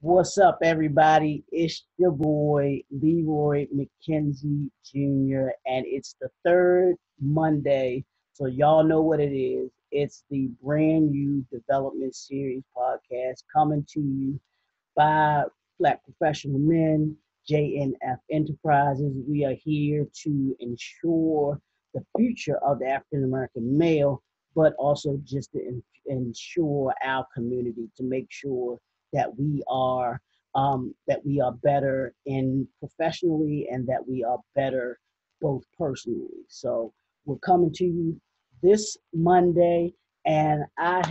What's up, everybody? It's your boy, Leroy McKenzie Jr., and it's the third Monday. So, y'all know what it is. It's the brand new Development Series podcast coming to you by Black Professional Men, JNF Enterprises. We are here to ensure the future of the African American male, but also just to ensure our community, to make sure that we are better in professionally and that we are better both personally. So we're coming to you this Monday, and we're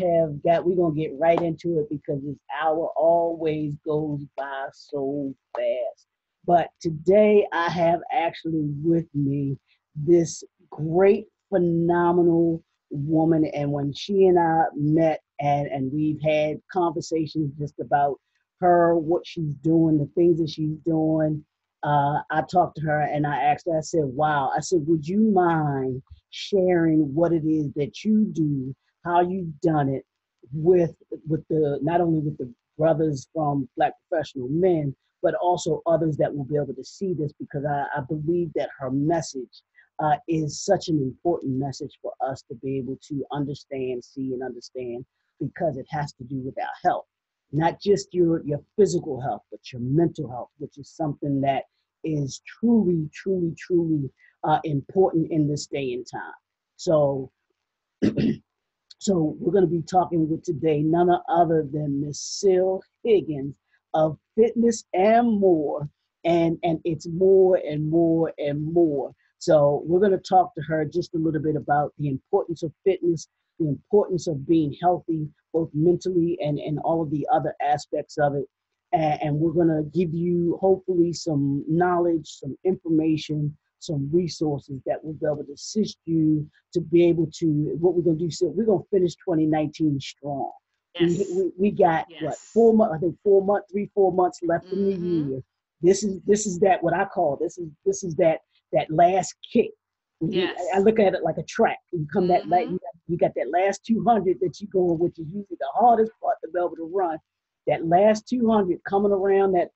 going to get right into it because this hour always goes by so fast. But today I have actually with me this great, phenomenal woman. And when she and I met and we've had conversations just about her, what she's doing, the things that she's doing, I talked to her and I asked her, I said, wow, I said, would you mind sharing what it is that you do, how you've done it with the not only with the brothers from Black Professional Men, but also others that will be able to see this, because I believe that her message is such an important message for us to be able to understand, see, and understand, because it has to do with our health, not just your physical health, but your mental health, which is something that is truly, truly, truly important in this day and time. So, so we're going to be talking with today none other than Miss Syl Higgins of Fitness and More, and it's more and more and more. So we're going to talk to her just a little bit about the importance of fitness, the importance of being healthy, both mentally and all of the other aspects of it. And we're going to give you hopefully some knowledge, some information, some resources that will be able to assist you to be able to, what we're going to do, so we're going to finish 2019 strong. Yes. We got what, Yes. 4 months, I think 4 months, 3, 4 months left in the Mm-hmm. year. This is that, what I call, this is that last kick. I Yes. look at it like a track. You come that late, Mm-hmm. you got that last 200 that you go, which is usually the hardest part to be able to run. That last 200 coming around that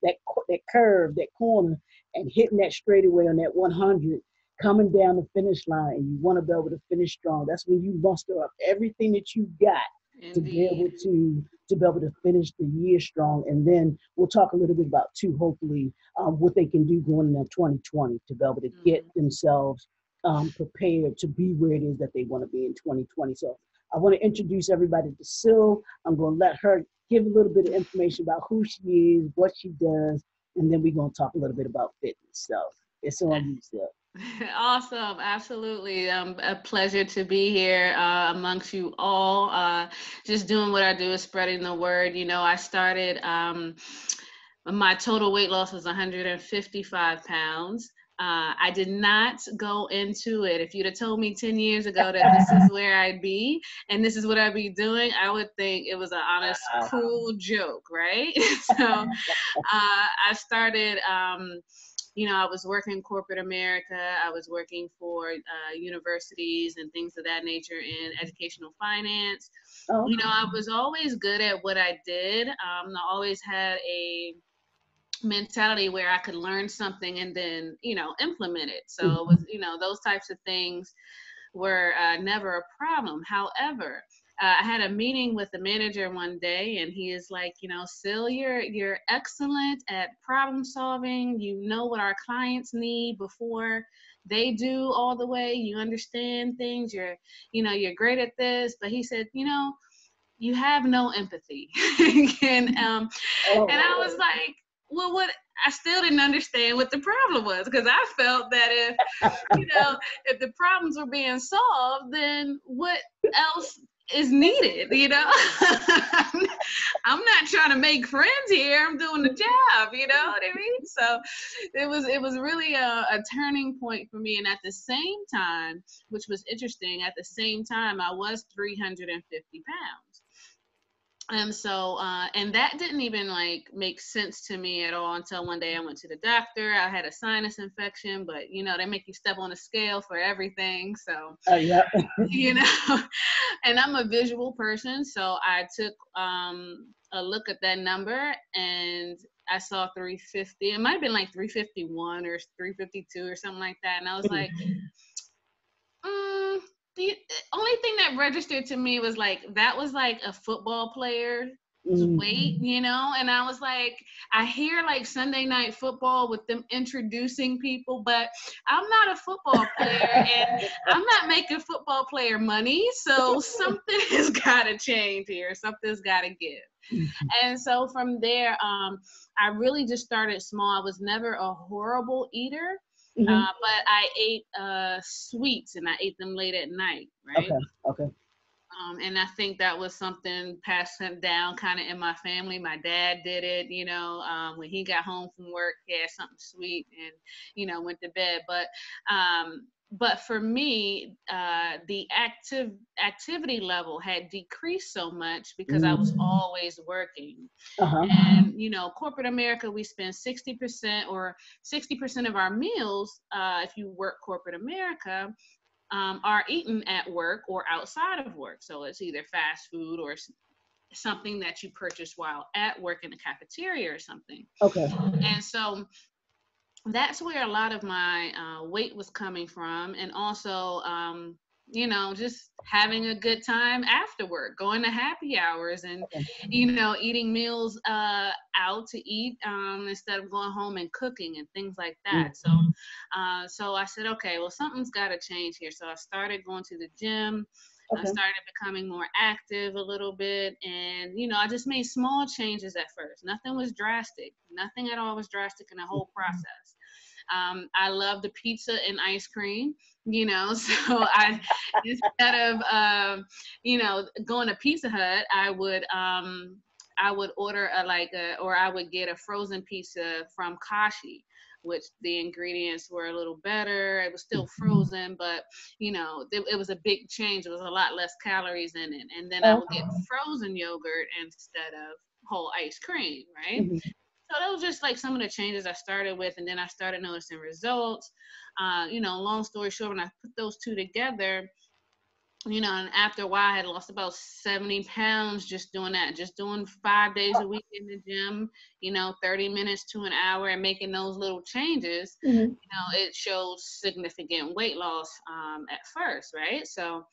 curve, that corner, and hitting that straightaway on that 100, coming down the finish line, and you want to be able to finish strong. That's when you muster up everything that you got to be able Indeed. to be able to finish the year strong. And then we'll talk a little bit about too, hopefully, what they can do going into 2020 to be able to get Mm-hmm. themselves prepared to be where it is that they want to be in 2020. So I want to introduce everybody to Syl. I'm going to let her give a little bit of information about who she is, what she does, and then we're going to talk a little bit about fitness. So it's on you, Syl. Awesome. Absolutely. A pleasure to be here amongst you all. Just doing what I do is spreading the word. I started, my total weight loss was 155 pounds. I did not go into it. If you'd have told me 10 years ago that this is where I'd be and this is what I'd be doing, I would think it was an honest, cruel joke, right? So I started, I was working in corporate America. I was working for universities and things of that nature in educational finance. Oh, I was always good at what I did. I always had a mentality where I could learn something and then, implement it. So it was, those types of things were never a problem. However, I had a meeting with the manager one day, and he is like, Syl, you're excellent at problem solving. You know what our clients need before they do all the way. You understand things. You're great at this. But he said, you have no empathy, and oh, I was like, well, what? I still didn't understand what the problem was, because I felt that if the problems were being solved, then what else is needed? I'm not trying to make friends here. I'm doing the job. You know what I mean? So it was really a turning point for me. And at the same time, which was interesting, at the same time, I was 350 pounds. And so, and that didn't even like make sense to me at all until one day I went to the doctor. I had a sinus infection, but you know, they make you step on a scale for everything. So, Yeah. you know, and I'm a visual person. So I took a look at that number and I saw 350. It might have been like 351 or 352 or something like that. And I was like, mm, the only thing that registered to me was like that was like a football player's weight, you know, and I was like, I hear like Sunday Night Football with them introducing people, but I'm not a football player and I'm not making football player money, so something has got to change here. Something's got to give. And so from there, I really just started small. I was never a horrible eater, but I ate sweets and I ate them late at night, right? Okay. Okay. And I think that was something passed down kind of in my family. My dad did it, you know, when he got home from work, he had something sweet and, you know, went to bed. But for me, the activity level had decreased so much because I was always working. And, you know, corporate America, we spend 60% or 60% of our meals, if you work corporate America, are eaten at work or outside of work. So it's either fast food or something that you purchase while at work in the cafeteria or something. Okay. And so that's where a lot of my weight was coming from. And also, you know, just having a good time after work, going to happy hours and, you know, eating meals out to eat instead of going home and cooking and things like that. So, so I said, okay, well, something's got to change here. So I started going to the gym. I started becoming more active a little bit. And, you know, I just made small changes at first. Nothing was drastic. Nothing at all was drastic in the whole process. I love the pizza and ice cream, you know, so I, instead of, you know, going to Pizza Hut, I would order or I would get a frozen pizza from Kashi, which the ingredients were a little better. It was still frozen, but you know, it was a big change. It was a lot less calories in it. And then I would get frozen yogurt instead of whole ice cream, right? So that was just like some of the changes I started with, and then I started noticing results. You know, long story short, when I put those two together, you know, and after a while, I had lost about 70 pounds just doing that, just doing 5 days a week in the gym, you know, 30 minutes to an hour and making those little changes. You know, it shows significant weight loss at first, right? So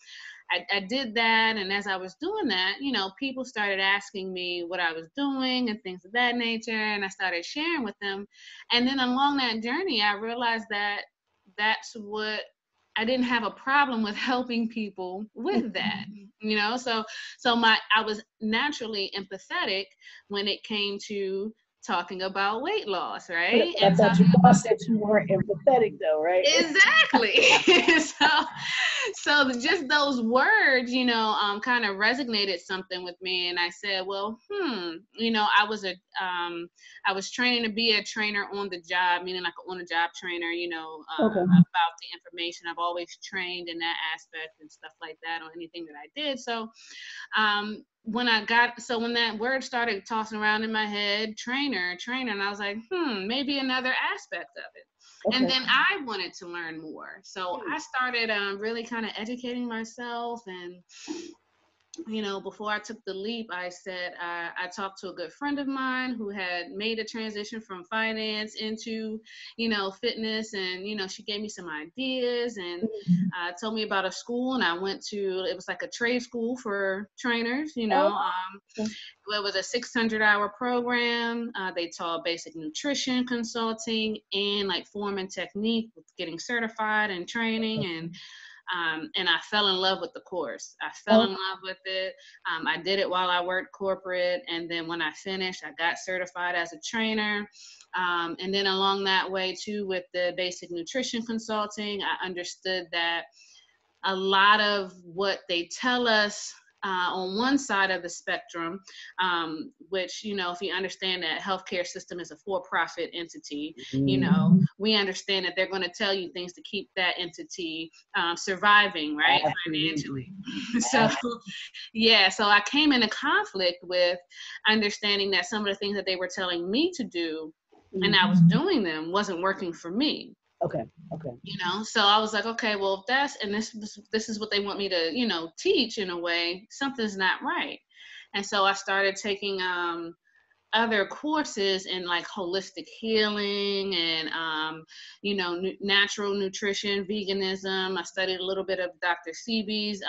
I did that. And as I was doing that, you know, people started asking me what I was doing and things of that nature. And I started sharing with them. And then along that journey, I realized that that's what I didn't have a problem with helping people with that, you know. So I was naturally empathetic when it came to talking about weight loss, right? I And thought your talking about boss said you weren't empathetic, though, right? exactly. So just those words, you know, kind of resonated something with me, and I said, well, you know, I was training to be a trainer on the job, meaning like an on the job trainer, you know, about the information. I've always trained in that aspect and stuff like that on anything that I did. So when that word started tossing around in my head, trainer, and I was like, maybe another aspect of it. And then I wanted to learn more. So I started really kind of educating myself. And, you know, before I took the leap, I said, I talked to a good friend of mine who had made a transition from finance into, you know, fitness. And, you know, she gave me some ideas and told me about a school. And I went to, it was like a trade school for trainers, you know. It was a 600-hour program. They taught basic nutrition consulting and like form and technique with getting certified and training. And I fell in love with the course. I fell in love with it. I did it while I worked corporate. And then when I finished, I got certified as a trainer. And then along that way too, with the basic nutrition consulting, I understood that a lot of what they tell us on one side of the spectrum, which, you know, if you understand that healthcare system is a for-profit entity, you know, we understand that they're going to tell you things to keep that entity surviving, right? Financially. So, yeah, so I came into conflict with understanding that some of the things that they were telling me to do, and I was doing them, wasn't working for me. Okay. You know, so I was like, okay, well, if that's, and this is what they want me to, you know, teach in a way, something's not right. And so I started taking other courses in like holistic healing and you know, natural nutrition, veganism. I studied a little bit of Dr. Sebi's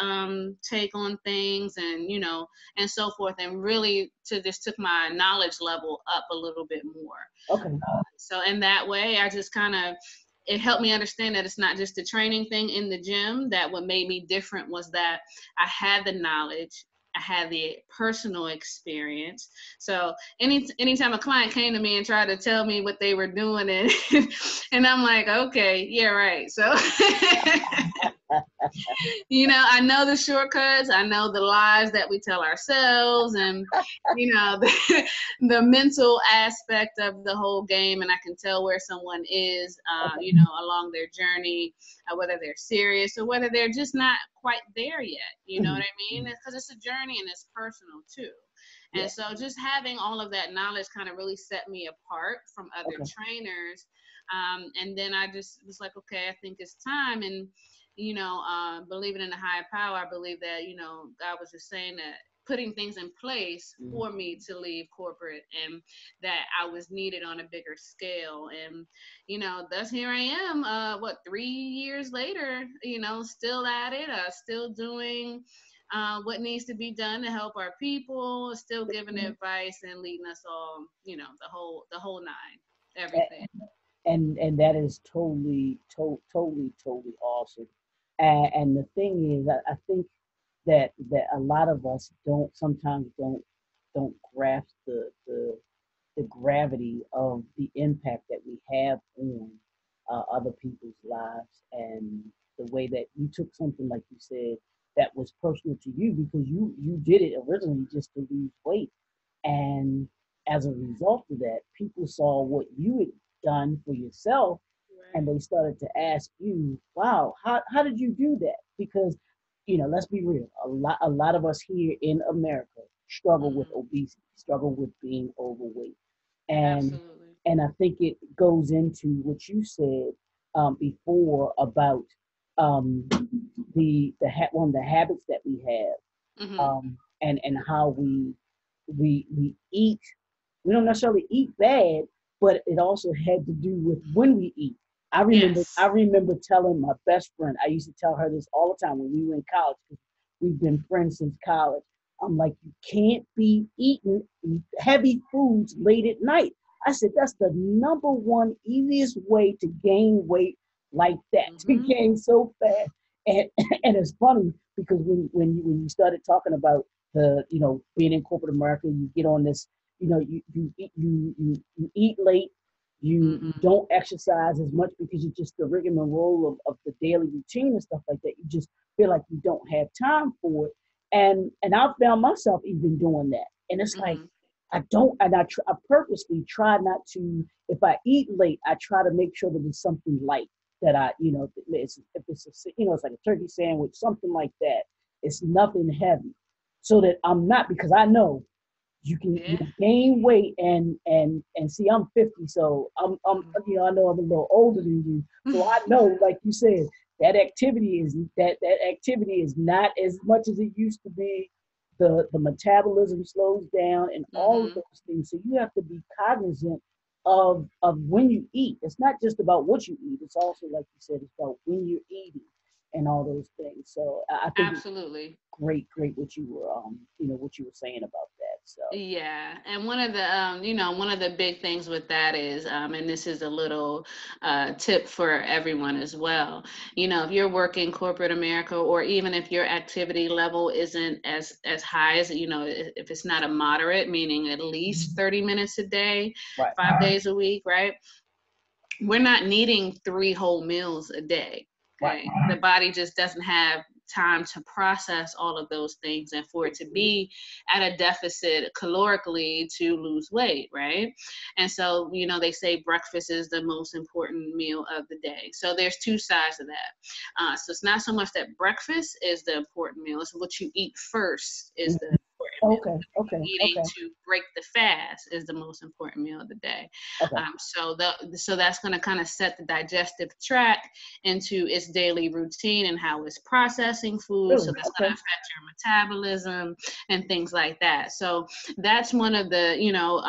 take on things, and you know, and so forth, and really to just took my knowledge level up a little bit more. Okay. So in that way, I just kind of, it helped me understand that it's not just the training thing in the gym. That what made me different was that I had the knowledge, I had the personal experience. So anytime a client came to me and tried to tell me what they were doing, and I'm like, okay, yeah, right. So you know, I know the shortcuts, I know the lies that we tell ourselves, and you know, the mental aspect of the whole game, and I can tell where someone is, you know, along their journey, whether they're serious or whether they're just not quite there yet. You know what I mean? Because it's a journey and it's personal too. And so just having all of that knowledge kind of really set me apart from other trainers. And then I just was like, okay, I think it's time. And you know, believing in the higher power, I believe that, you know, God was just saying that putting things in place for me to leave corporate, and that I was needed on a bigger scale. And, you know, thus here I am, 3 years later, you know, still at it, still doing what needs to be done to help our people, still giving advice and leading us all, you know, the whole nine, everything. And that is totally awesome. And the thing is, I think that a lot of us sometimes don't grasp the gravity of the impact that we have on other people's lives, and the way that you took something, like you said, that was personal to you, because you did it originally just to lose weight, and as a result of that, people saw what you had done for yourself, and they started to ask you, wow, how did you do that? Because, you know, let's be real, a lot of us here in America struggle with obesity, struggle with being overweight. And Absolutely. and I think it goes into what you said before about um, one of the habits that we have, and how we eat. We don't necessarily eat bad, but it also had to do with when we eat. I Yes. remember telling my best friend, I used to tell her this all the time when we were in college, because we've been friends since college. I'm like, you can't be eating heavy foods late at night. I said, that's the number one easiest way to gain weight like that, to gain so fast. And and it's funny because when you started talking about being in corporate America, you get on this, you eat late, you don't exercise as much because it's just the rigmarole of the daily routine and stuff like that. You just feel like you don't have time for it. And I found myself even doing that. And it's like, I don't, and I purposely try not to, if I eat late, I try to make sure that it's something light that if it's it's like a turkey sandwich, something like that. It's nothing heavy, so that I'm not, because I know you can gain weight and see, I'm 50, so I know I'm a little older than you, so I know, like you said, that activity is not as much as it used to be. The metabolism slows down and all of those things, so you have to be cognizant of when you eat. It's not just about what you eat, it's also, like you said, it's about when you're eating and all those things. So I think Absolutely. great what you were what you were saying about that. So Yeah, and one of the one of the big things with that is, and this is a little tip for everyone as well. You know, if you're working corporate America, or even if your activity level isn't as high as, you know, if it's not a moderate, meaning at least 30 minutes a day, right. 5 days a week, right? We're not needing 3 whole meals a day. Right. Okay, the body just doesn't have time to process all of those things and for it to be at a deficit calorically to lose weight, right? And so, you know, they say breakfast is the most important meal of the day. So there's two sides of that. So it's not so much that breakfast is the important meal, it's what you eat first is the important meal. Eating to break the fast is the most important meal of the day. So that's going to kind of set the digestive tract into its daily routine and how it's processing food. So that's going to affect your metabolism and things like that. So that's one of the, you know,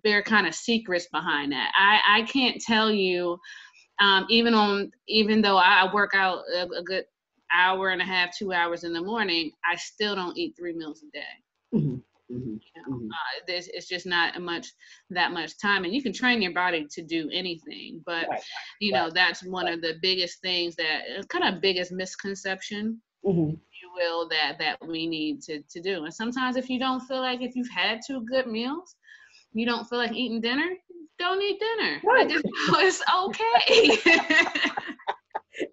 bare kind of secrets behind that. I can't tell you, even though I work out a good hour and a half, 2 hours in the morning, I still don't eat 3 meals a day. It's just not that much time, and you can train your body to do anything, but you know, that's one of the biggest things that kind of biggest misconception, if you will, that we need to do. And sometimes if you don't feel like, if you've had 2 good meals, you don't feel like eating dinner, don't eat dinner. Like, it's okay.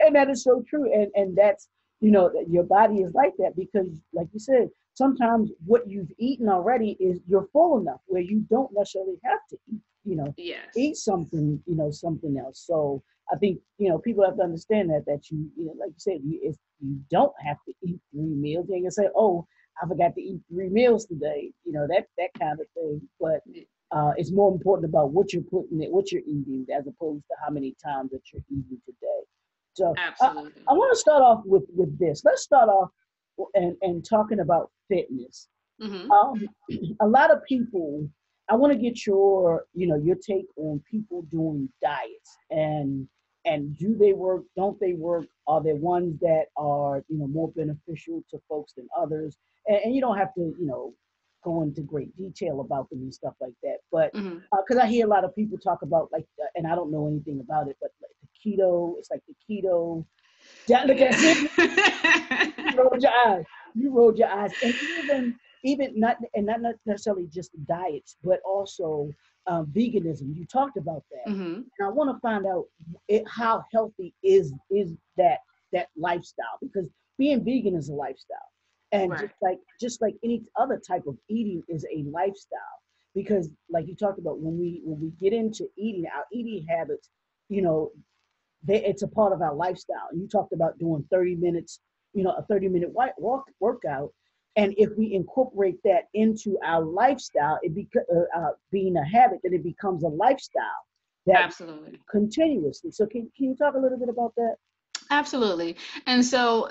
And that is so true. And that's, you know, your body is like that because, like you said, sometimes what you've eaten already is you're full enough where you don't necessarily have to eat, you know, eat something, you know, something else. So I think, you know, people have to understand that you know, like you said, if you don't have to eat 3 meals, you ain't gonna say, oh, I forgot to eat 3 meals today, you know, that kind of thing. But it's more important about what you're putting in, what you're eating, as opposed to how many times that you're eating today. So I want to start off with this. Let's start off and talking about fitness. A lot of people, I want to get your, you know, your take on people doing diets and do they work, don't they work? Are there ones that are, you know, more beneficial to folks than others? And you don't have to, you know, go into great detail about them and stuff like that. But because I hear a lot of people talk about, like, and I don't know anything about it, but like the keto, it's like the keto. Look at it. You rolled your eyes. And even not necessarily just diets, but also veganism. You talked about that. And I want to find out how healthy is that lifestyle, because being vegan is a lifestyle. And just like any other type of eating is a lifestyle, because like you talked about, when we get into eating, our eating habits, you know, it's a part of our lifestyle. You talked about doing 30 minutes, you know, a 30-minute workout. And if we incorporate that into our lifestyle, being a habit, then it becomes a lifestyle that continuously. So can you talk a little bit about that? Absolutely. And so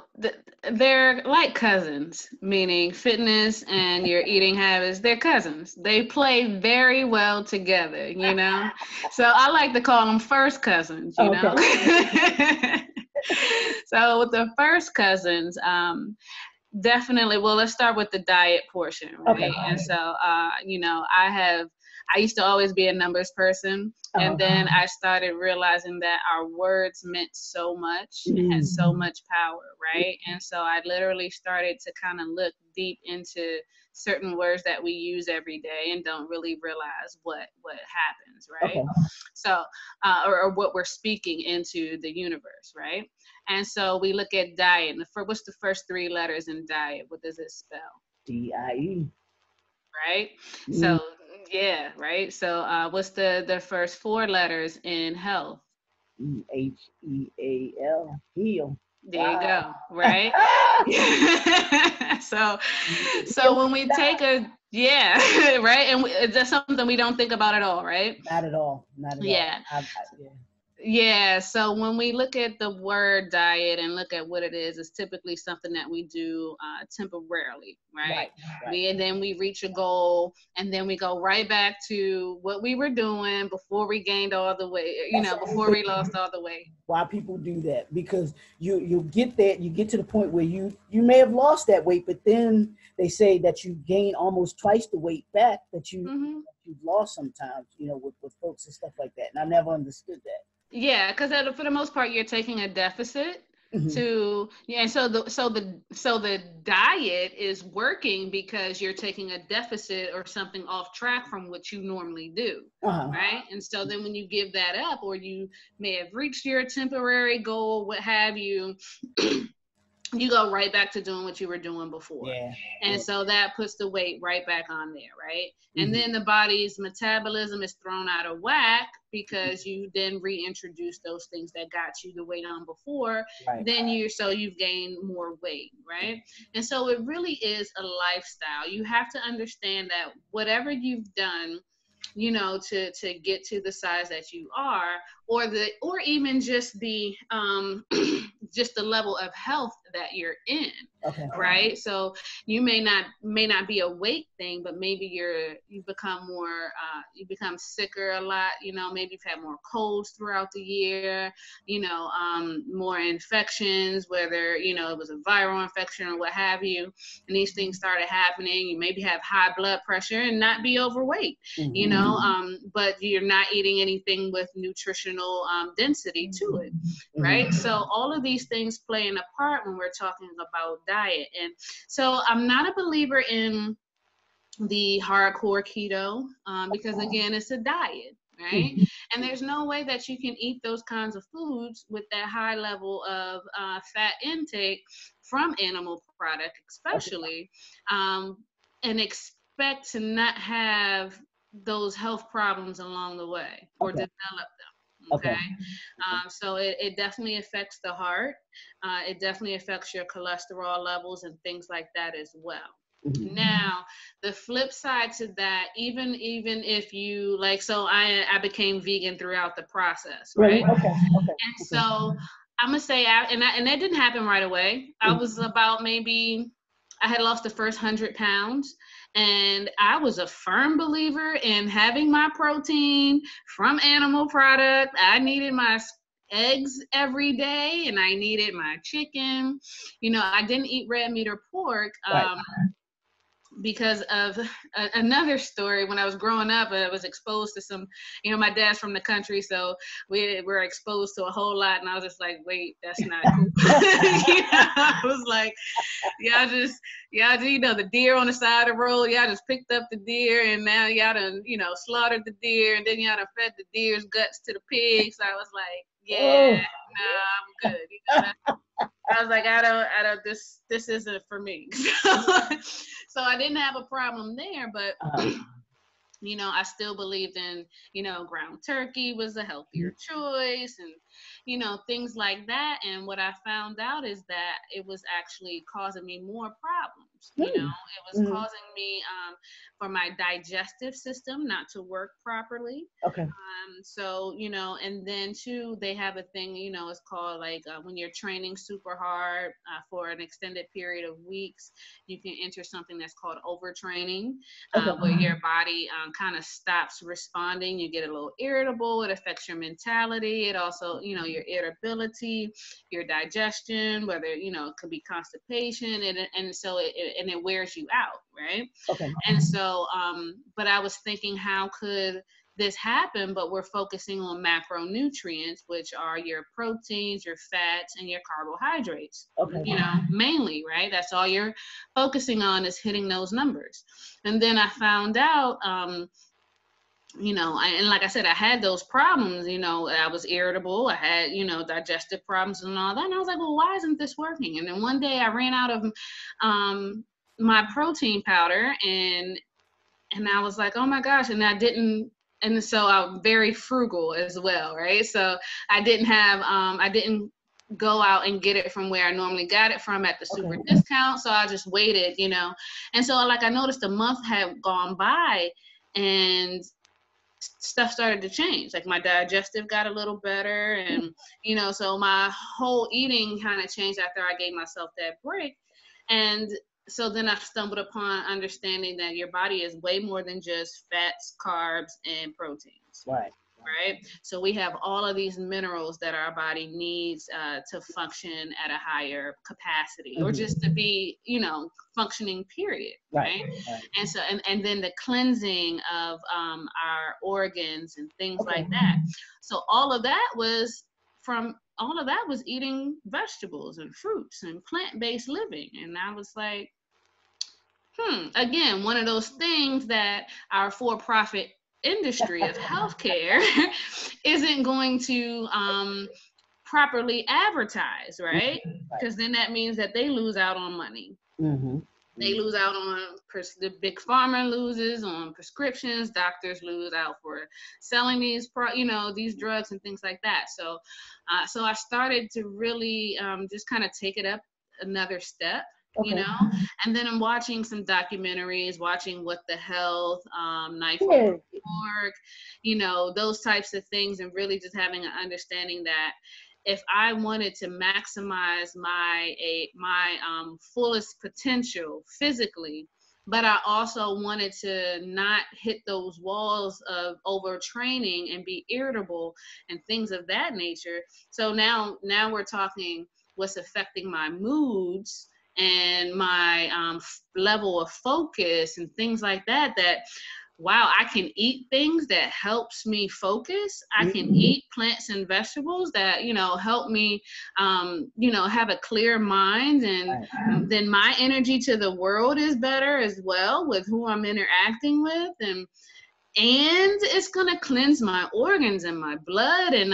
they're like cousins, meaning fitness and your eating habits, they're cousins. They play very well together, you know? So I like to call them first cousins, you know? So with the first cousins, definitely, well, let's start with the diet portion, right? And so, you know, I used to always be a numbers person. And then I started realizing that our words meant so much and had so much power, right? And so I literally started to kind of look deep into certain words that we use every day and don't really realize what happens, right? So, or what we're speaking into the universe, right? And so we look at diet. And what's the first 3 letters in diet? What does it spell? DIE. Right? So, yeah, right? So what's the first 4 letters in health? HEAL. Heal. There you go, right? So when we take right? And that's something we don't think about at all, right? Not at all. Yeah. Yeah, so when we look at the word diet and look at what it is, it's typically something that we do temporarily, right? And then we reach a goal, and then we go right back to what we were doing before we gained all the weight, you know, before we lost all the weight. Why people do that? Because you get there, you get to the point where you may have lost that weight, but then they say that you gain almost twice the weight back that you've lost sometimes, you know, with folks and stuff like that. And I never understood that. Yeah, because for the most part, you're taking a deficit to, and so the diet is working because you're taking a deficit or something off track from what you normally do, right? And so then when you give that up, or you may have reached your temporary goal, what have you, you go right back to doing what you were doing before. Yeah. And so that puts the weight right back on there, right? And Mm-hmm. then the body's metabolism is thrown out of whack because you then reintroduce those things that got you the weight on before. Right. Then you've gained more weight, right? And so it really is a lifestyle. You have to understand that whatever you've done, you know, to get to the size that you are, or even just the just the level of health that you're in. Okay. Right. So you may not be a weight thing, but maybe you become you become sicker a lot. You know, maybe you've had more colds throughout the year, you know, more infections, whether, you know, it was a viral infection or what have you, and these things started happening. You maybe have high blood pressure and not be overweight, Mm-hmm. you know, but you're not eating anything with nutritional density to it. Right. So all of these things play a part when we're talking about diet. And so I'm not a believer in the hardcore keto because, again, it's a diet. Right. Mm-hmm. And there's no way that you can eat those kinds of foods with that high level of fat intake from animal product, especially, and expect to not have those health problems along the way or develop them. Okay. So it definitely affects the heart. It definitely affects your cholesterol levels and things like that as well. Mm-hmm. Now, the flip side to that, even if you like, so I became vegan throughout the process, right? Okay. And so I'm gonna say, and that didn't happen right away. I was about I had lost the first 100 pounds, and I was a firm believer in having my protein from animal product. I needed my eggs every day, and I needed my chicken. You know, I didn't eat red meat or pork. Because of another story. When I was growing up, I was exposed to some, you know, my dad's from the country, so we were exposed to a whole lot, and I was just like, wait, that's not cool. You know, I was like, y'all, you know, the deer on the side of the road, y'all just picked up the deer, and now y'all done, you know, slaughtered the deer, and then y'all done fed the deer's guts to the pigs. So I was like, yeah, nah, I'm good. You know, I was like, I don't, this isn't for me. So I didn't have a problem there, but you know, I still believed in, you know, ground turkey was a healthier choice, and, you know, things like that. And what I found out is that it was actually causing me more problems. You know, it was causing me for my digestive system not to work properly. Okay. So, you know, and then too, they have a thing, you know, it's called like when you're training super hard for an extended period of weeks, you can enter something that's called overtraining, where your body kind of stops responding. You get a little irritable. It affects your mentality. It also, you know, your irritability, your digestion, whether, you know, it could be constipation, and so it wears you out, right? Okay. And so, but I was thinking, how could this happen? But we're focusing on macronutrients, which are your proteins, your fats, and your carbohydrates. Okay. You know, mainly, right? That's all you're focusing on, is hitting those numbers. And then I found out, you know, and like I said, I had those problems. You know, I was irritable. I had, you know, digestive problems and all that. And I was like, well, why isn't this working? And then one day I ran out of my protein powder, and I was like, oh my gosh. And I didn't, and so I'm very frugal as well, right? So I didn't go out and get it from where I normally got it from at the super discount. So I just waited, you know. And so like I noticed a month had gone by, and stuff started to change. Like my digestive got a little better, and, you know, so my whole eating kind of changed after I gave myself that break. And so then I stumbled upon understanding that your body is way more than just fats, carbs, and proteins. Right. So we have all of these minerals that our body needs to function at a higher capacity, or just to be, you know, functioning, period. Right. And so, and then the cleansing of our organs and things like that. So all of that was eating vegetables and fruits and plant-based living. And I was like, again, one of those things that our for-profit industry of healthcare isn't going to properly advertised, right? Right. Because then that means that they lose out on money. Mm-hmm. They lose out on the big pharma loses on prescriptions. Doctors lose out for selling these, these drugs and things like that. So, so I started to really just kind of take it up another step, Okay. and then I'm watching some documentaries, watching What the Health, Knife Yeah. Over Pork, those types of things, and really just having an understanding that if I wanted to maximize my fullest potential physically, but I also wanted to not hit those walls of overtraining and be irritable and things of that nature. So now we're talking what's affecting my moods and my level of focus and things like that. That wow, I can eat things that helps me focus. I can eat plants and vegetables that, help me, have a clear mind. And then my energy to the world is better as well with who I'm interacting with. And it's going to cleanse my organs and my blood and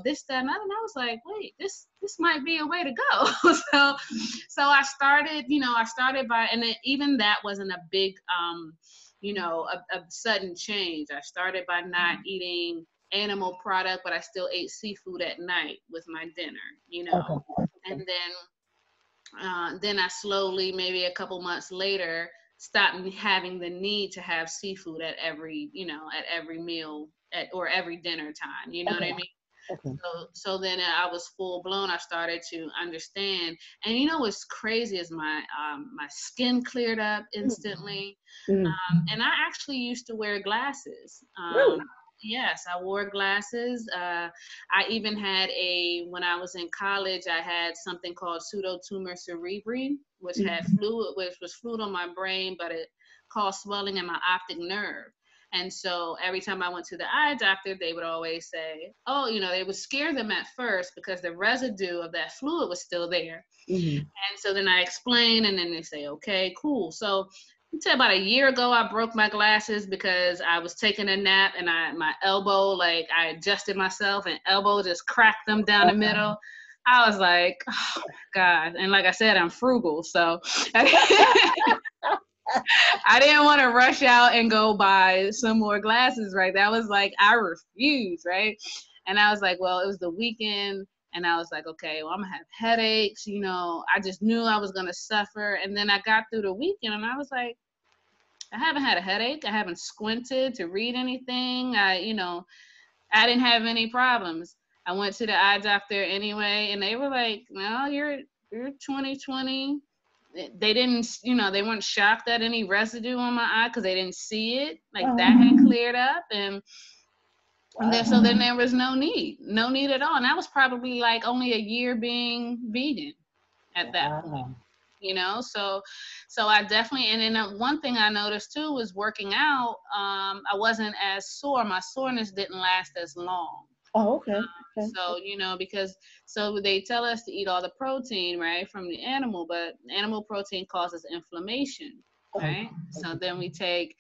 this, that, and that. And I was like, wait, this might be a way to go. so I started by, and then even that wasn't a big, a sudden change. I started by not eating animal product, but I still ate seafood at night with my dinner, Okay. and then I slowly, maybe a couple months later, stopped having the need to have seafood at every meal or every dinner time. You know what I mean? Okay. So then I was full blown. I started to understand, and what's crazy is my skin cleared up instantly, and I actually used to wear glasses. Really? Yes, I wore glasses. I even had when I was in college, I had something called pseudotumor cerebri, which was fluid on my brain, but it caused swelling in my optic nerve. And so every time I went to the eye doctor, they would always say, oh, they would scare them at first because the residue of that fluid was still there. Mm-hmm. And so then I explain, and then they say, okay, cool. So until about a year ago, I broke my glasses because I was taking a nap and my elbow, like I adjusted myself and elbow just cracked them down the middle. I was like, oh God. And like I said, I'm frugal. So I didn't want to rush out and go buy some more glasses, right? That was like, I refused, right? And I was like, well, it was the weekend. And I was like, okay, well, I'm going to have headaches. I just knew I was going to suffer. And then I got through the weekend and I was like, I haven't had a headache. I haven't squinted to read anything. I didn't have any problems. I went to the eye doctor anyway, and they were like, no, you're 20/20. They didn't, they weren't shocked at any residue on my eye because they didn't see it. Like that had cleared up. And so then there was no need at all. And I was probably like only a year being vegan at that point. So I definitely, and then one thing I noticed too was working out. I wasn't as sore. My soreness didn't last as long. Oh, okay. So, because they tell us to eat all the protein, right, from the animal, but animal protein causes inflammation, right? So then we take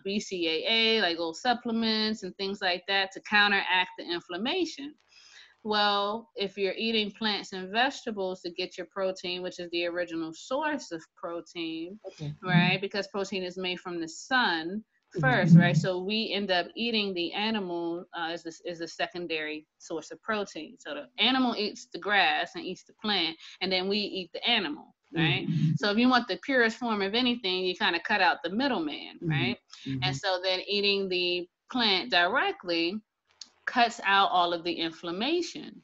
BCAA, like little supplements and things like that to counteract the inflammation. Well, if you're eating plants and vegetables to get your protein, which is the original source of protein, right? Because protein is made from the sun first, right? So we end up eating the animal is a secondary source of protein. So the animal eats the grass and eats the plant, and then we eat the animal, right? So if you want the purest form of anything, you kind of cut out the middleman, right? And so then eating the plant directly cuts out all of the inflammation.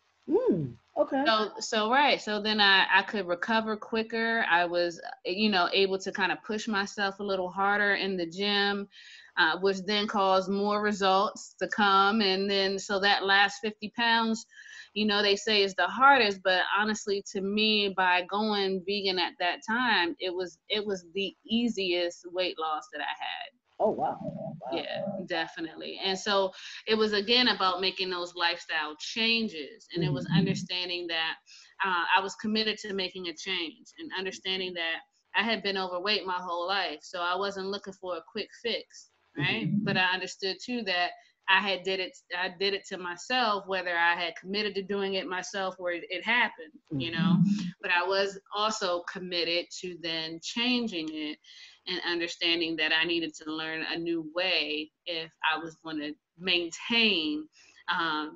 Okay. So right. So then I could recover quicker. I was, able to kind of push myself a little harder in the gym, which then caused more results to come. And then, so that last 50 pounds, they say is the hardest, but honestly, to me, by going vegan at that time, it was the easiest weight loss that I had. Oh, wow. Yeah, definitely. And so it was again about making those lifestyle changes. And it was understanding that I was committed to making a change and understanding that I had been overweight my whole life. So I wasn't looking for a quick fix, right? But I understood too that I did it to myself, whether I had committed to doing it myself or it happened, but I was also committed to then changing it and understanding that I needed to learn a new way if I was going to maintain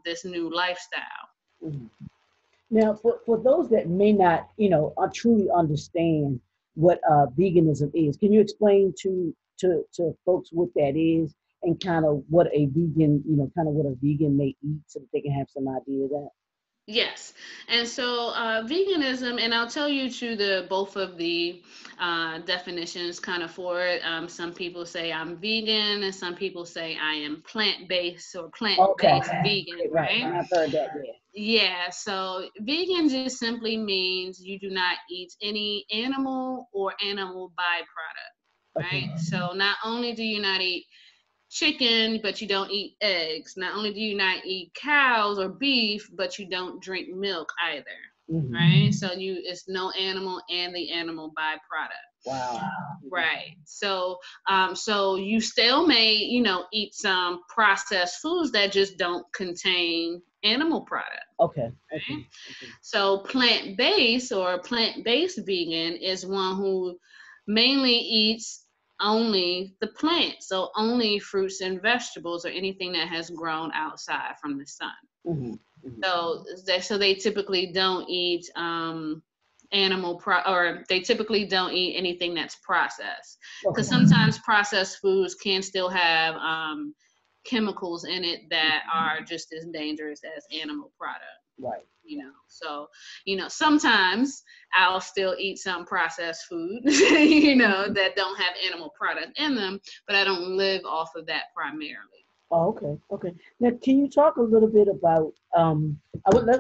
this new lifestyle. Mhm. Now, for those that may not, truly understand what veganism is, can you explain to folks what that is and kind of what a vegan, kind of what a vegan may eat so that they can have some idea of that? Yes. And so veganism, and I'll tell you to the both of the definitions kind of for it. Some people say I'm vegan, and some people say I am plant-based or Okay, plant-based vegan, right. right? I've heard that. Yeah. Yeah, so vegan just simply means you do not eat any animal or animal byproduct, Okay. right? So not only do you not eat chicken, but you don't eat eggs. Not only do you not eat cows or beef, but you don't drink milk either, Hmm. right? So it's no animal and the animal byproduct. Wow. Right. So you still may, eat some processed foods that just don't contain animal product. Okay. Okay. Right? Okay. So plant-based or plant-based vegan is one who mainly eats only the plant, so only fruits and vegetables or anything that has grown outside from the sun. Hmm. Hmm. So they typically don't eat or they typically don't eat anything that's processed, because Okay. sometimes processed foods can still have chemicals in it that are just as dangerous as animal product. Right. So sometimes I'll still eat some processed food that don't have animal product in them, but I don't live off of that primarily. Oh, okay, okay. Now, can you talk a little bit about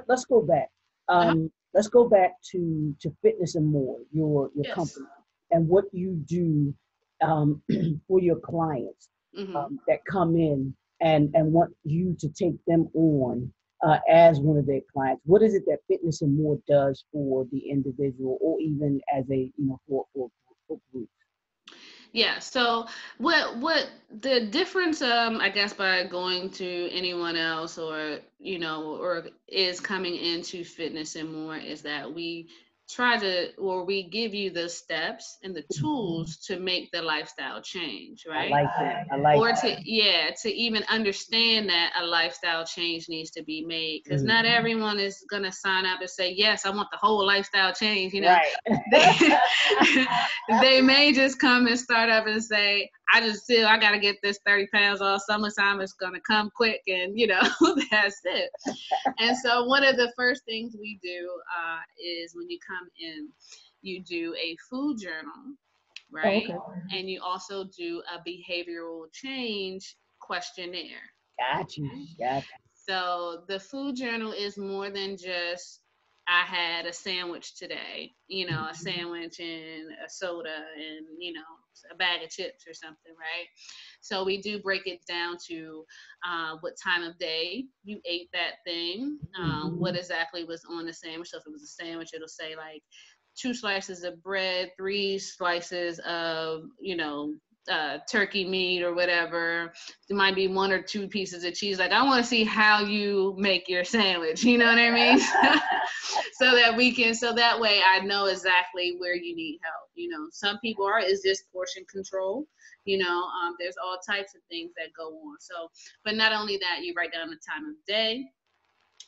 let's go back. Uh-huh. Let's go back to Fitness and More, your Yes. company, and what you do for your clients Hmm. that come in and want you to take them on as one of their clients. What is it that Fitness and More does for the individual, or even as a for group? Yeah. So what the difference, I guess, by going to anyone else or is coming into Fitness and More is that we give you the steps and the tools to make the lifestyle change, I right? like that. I like Or that. to even understand that a lifestyle change needs to be made, because Mhm. not everyone is going to sign up and say, yes, I want the whole lifestyle change. Right. They, they may just come and start up and say, I got to get this 30 pounds off. Summertime is going to come quick, and that's it. And so one of the first things we do is when you come in, you do a food journal, Oh, right? okay. And you also do a behavioral change questionnaire. Got you. Got So the food journal is more than just, I had a sandwich today, you. a sandwich and a soda and, a bag of chips or something, right? So we do break it down to what time of day you ate that thing, what Mhm. exactly was on the sandwich. So if it was a sandwich, it'll say like 2 slices of bread, 3 slices of, turkey meat or whatever. There might be 1 or 2 pieces of cheese. Like, I want to see how you make your sandwich. You know what I mean? So that way I know exactly where you need help. Some people is just portion control. There's all types of things that go on. So, but not only that, you write down the time of day,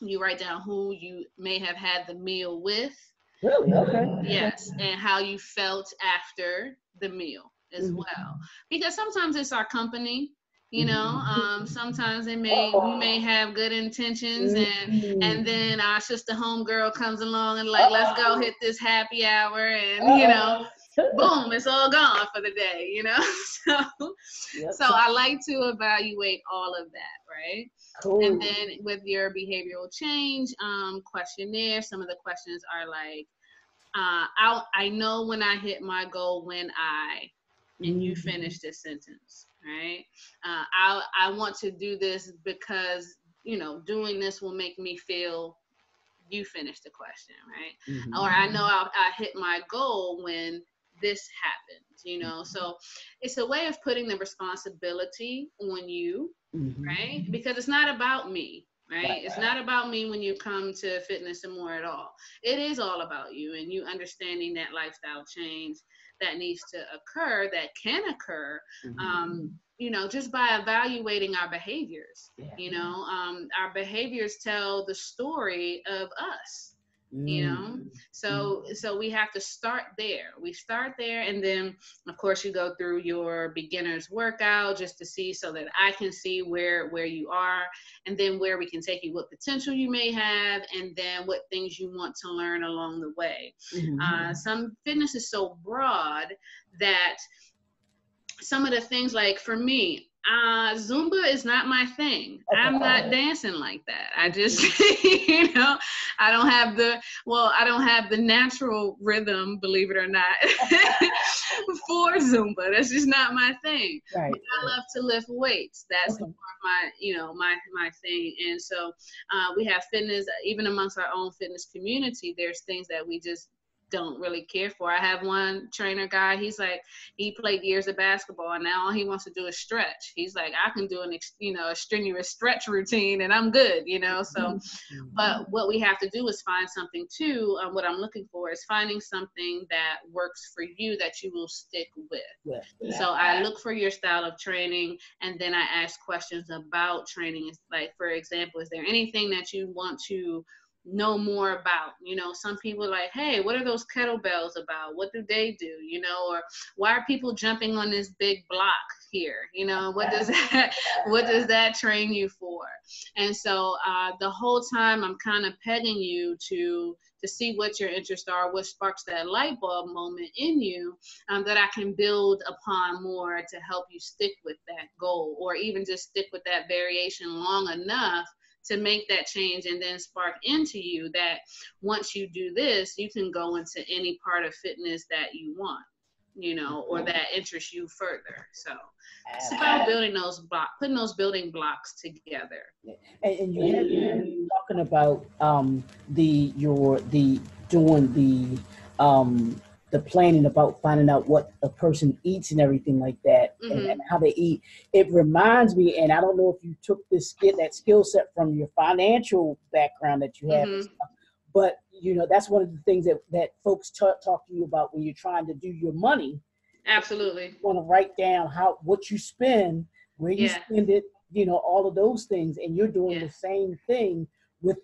you write down who you may have had the meal with. Really? Okay. Okay. Yes, and how you felt after the meal as Mhm. well. Because sometimes it's our company, Mhm. sometimes we may have good intentions, and Mhm. then our sister homegirl comes along and like, let's go Uh-oh. hit this happy hour, and Uh-oh. boom, it's all gone for the day, so Yep. so I like to evaluate all of that, right? And Cool. then with your behavioral change questionnaire, some of the questions are like, I know when I hit my goal when and you Mhm. finish this sentence, right? I want to do this because doing this will make me feel. You finish the question, right? Or Mhm. I know I hit my goal when this happened, you know. So it's a way of putting the responsibility on you, right? Because it's not about me. Right? It's not about me when you come to Fitness and More at all. It is all about you and you understanding that lifestyle change that needs to occur, that can occur, you know, just by evaluating our behaviors. You know, our behaviors tell the story of us. You know, so we have to start there. We start there, and then of course you go through your beginner's workout just to see, so that I can see where you are, and then where we can take you, what potential you may have, and then what things you want to learn along the way. Some fitness is so broad that some of the things, like for me, Zumba is not my thing. I'm not dancing like that. I just, you know, I don't have the natural rhythm, believe it or not, for Zumba. That's just not my thing. But I love to lift weights. That's more of my, you know, my thing. And so we have fitness, even amongst our own fitness community, there's things that we just don't really care for. I have one trainer guy, he's like, he played years of basketball and now all he wants to do is stretch. He's like, I can do a strenuous stretch routine and I'm good, you know. So but what we have to do is find something too. What I'm looking for is finding something that works for you that you will stick with. So I look for your style of training, and then I ask questions about training. Like, for example, is there anything that you want to know more about? You know, some people are like, hey, what are those kettlebells about? What do they do? You know, or why are people jumping on this big block here? You know, what does that train you for? And so the whole time I'm kind of pegging you to see what your interests are, what sparks that light bulb moment in you, that I can build upon more to help you stick with that goal, or even just stick with that variation long enough to make that change, and then spark into you that once you do this, you can go into any part of fitness that you want, you know, or that interests you further. So it's about building those blocks, putting those building blocks together. And you have been talking about the planning, about finding out what a person eats and everything like that, and how they eat. It reminds me, and I don't know if you took that skill set from your financial background that you have, but you know, that's one of the things that folks talk to you about when you're trying to do your money. Absolutely. You want to write down what you spend, where you spend it, you know, all of those things, and you're doing the same thing with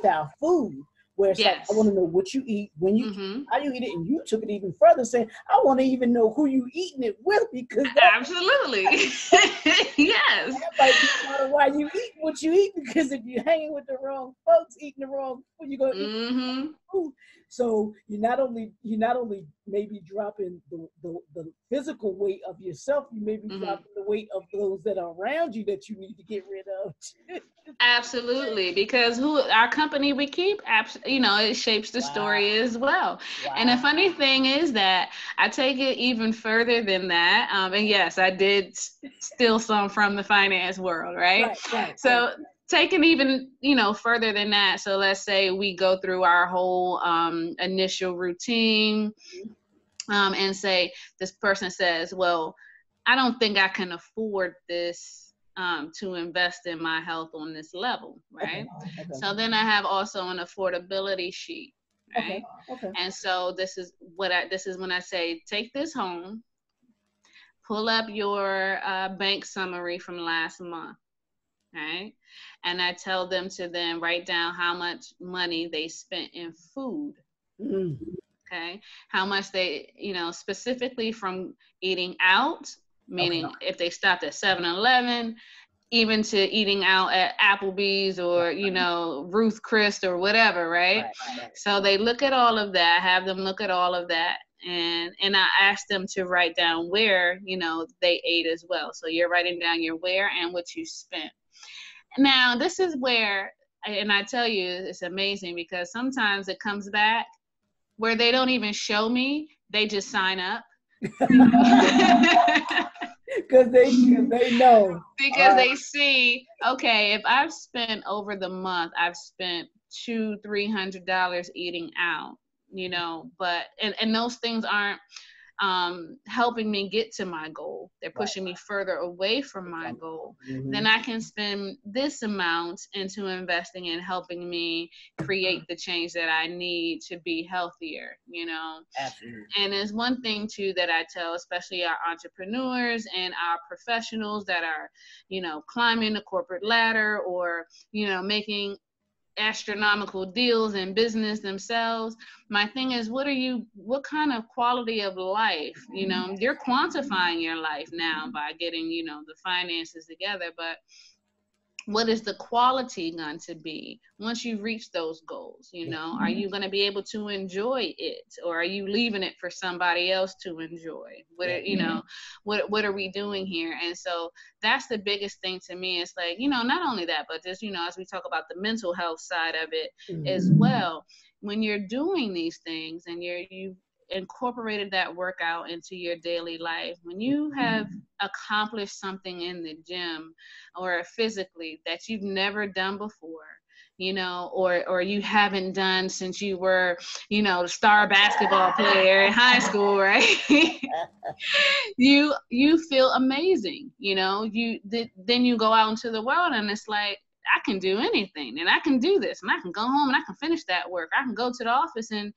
our food. Where it's like, I want to know what you eat, when you eat, how you eat it, and you took it even further, saying, I want to even know who you eating it with, because absolutely, yes, that might be part of why you eat what you eat, because if you're hanging with the wrong folks, eating the wrong food, you're gonna eat the wrong food. So you're not only maybe dropping the physical weight of yourself, you may be dropping the weight of those that are around you that you need to get rid of. Absolutely, because our company we keep, you know, it shapes the story as well. And the funny thing is that I take it even further than that. And yes, I did steal some from the finance world, right? So taking even, you know, further than that. So let's say we go through our whole initial routine, and say this person says, well, I don't think I can afford this to invest in my health on this level, right? So then I have also an affordability sheet, right? And so this is when I say, take this home, pull up your bank summary from last month, right? And I tell them to then write down how much money they spent in food. Okay, how much they, you know, specifically from eating out, meaning if they stopped at 7-Eleven, even to eating out at Applebee's or, you know, Ruth Chris or whatever, right? So they look at all of that, have them look at all of that, and I ask them to write down where, you know, they ate as well. So you're writing down your where and what you spent. Now, this is where, and I tell you, it's amazing, because sometimes it comes back where they don't even show me, they just sign up. Because they know. Because they see, okay, if I've spent over the month, I've spent $200-300 eating out, you know, but, and those things aren't, helping me get to my goal. They're pushing me further away from my goal. Then I can spend this amount into investing in helping me create the change that I need to be healthier, you know. Absolutely. And there's one thing too that I tell, especially our entrepreneurs and our professionals that are, you know, climbing the corporate ladder or, you know, making astronomical deals in business themselves. My thing is, what kind of quality of life, you know, you're quantifying your life now by getting, you know, the finances together, but what is the quality going to be once you reach those goals? You know, are you going to be able to enjoy it, or are you leaving it for somebody else to enjoy? You know, what are we doing here? And so that's the biggest thing to me. It's like, you know, not only that, but just, you know, as we talk about the mental health side of it as well, when you're doing these things and you've incorporated that workout into your daily life, when you have accomplished something in the gym or physically that you've never done before, you know, or you haven't done since you were, you know, the star basketball player in high school, right? you feel amazing, you know. Then you go out into the world and it's like, I can do anything, and I can do this, and I can go home and I can finish that work. I can go to the office and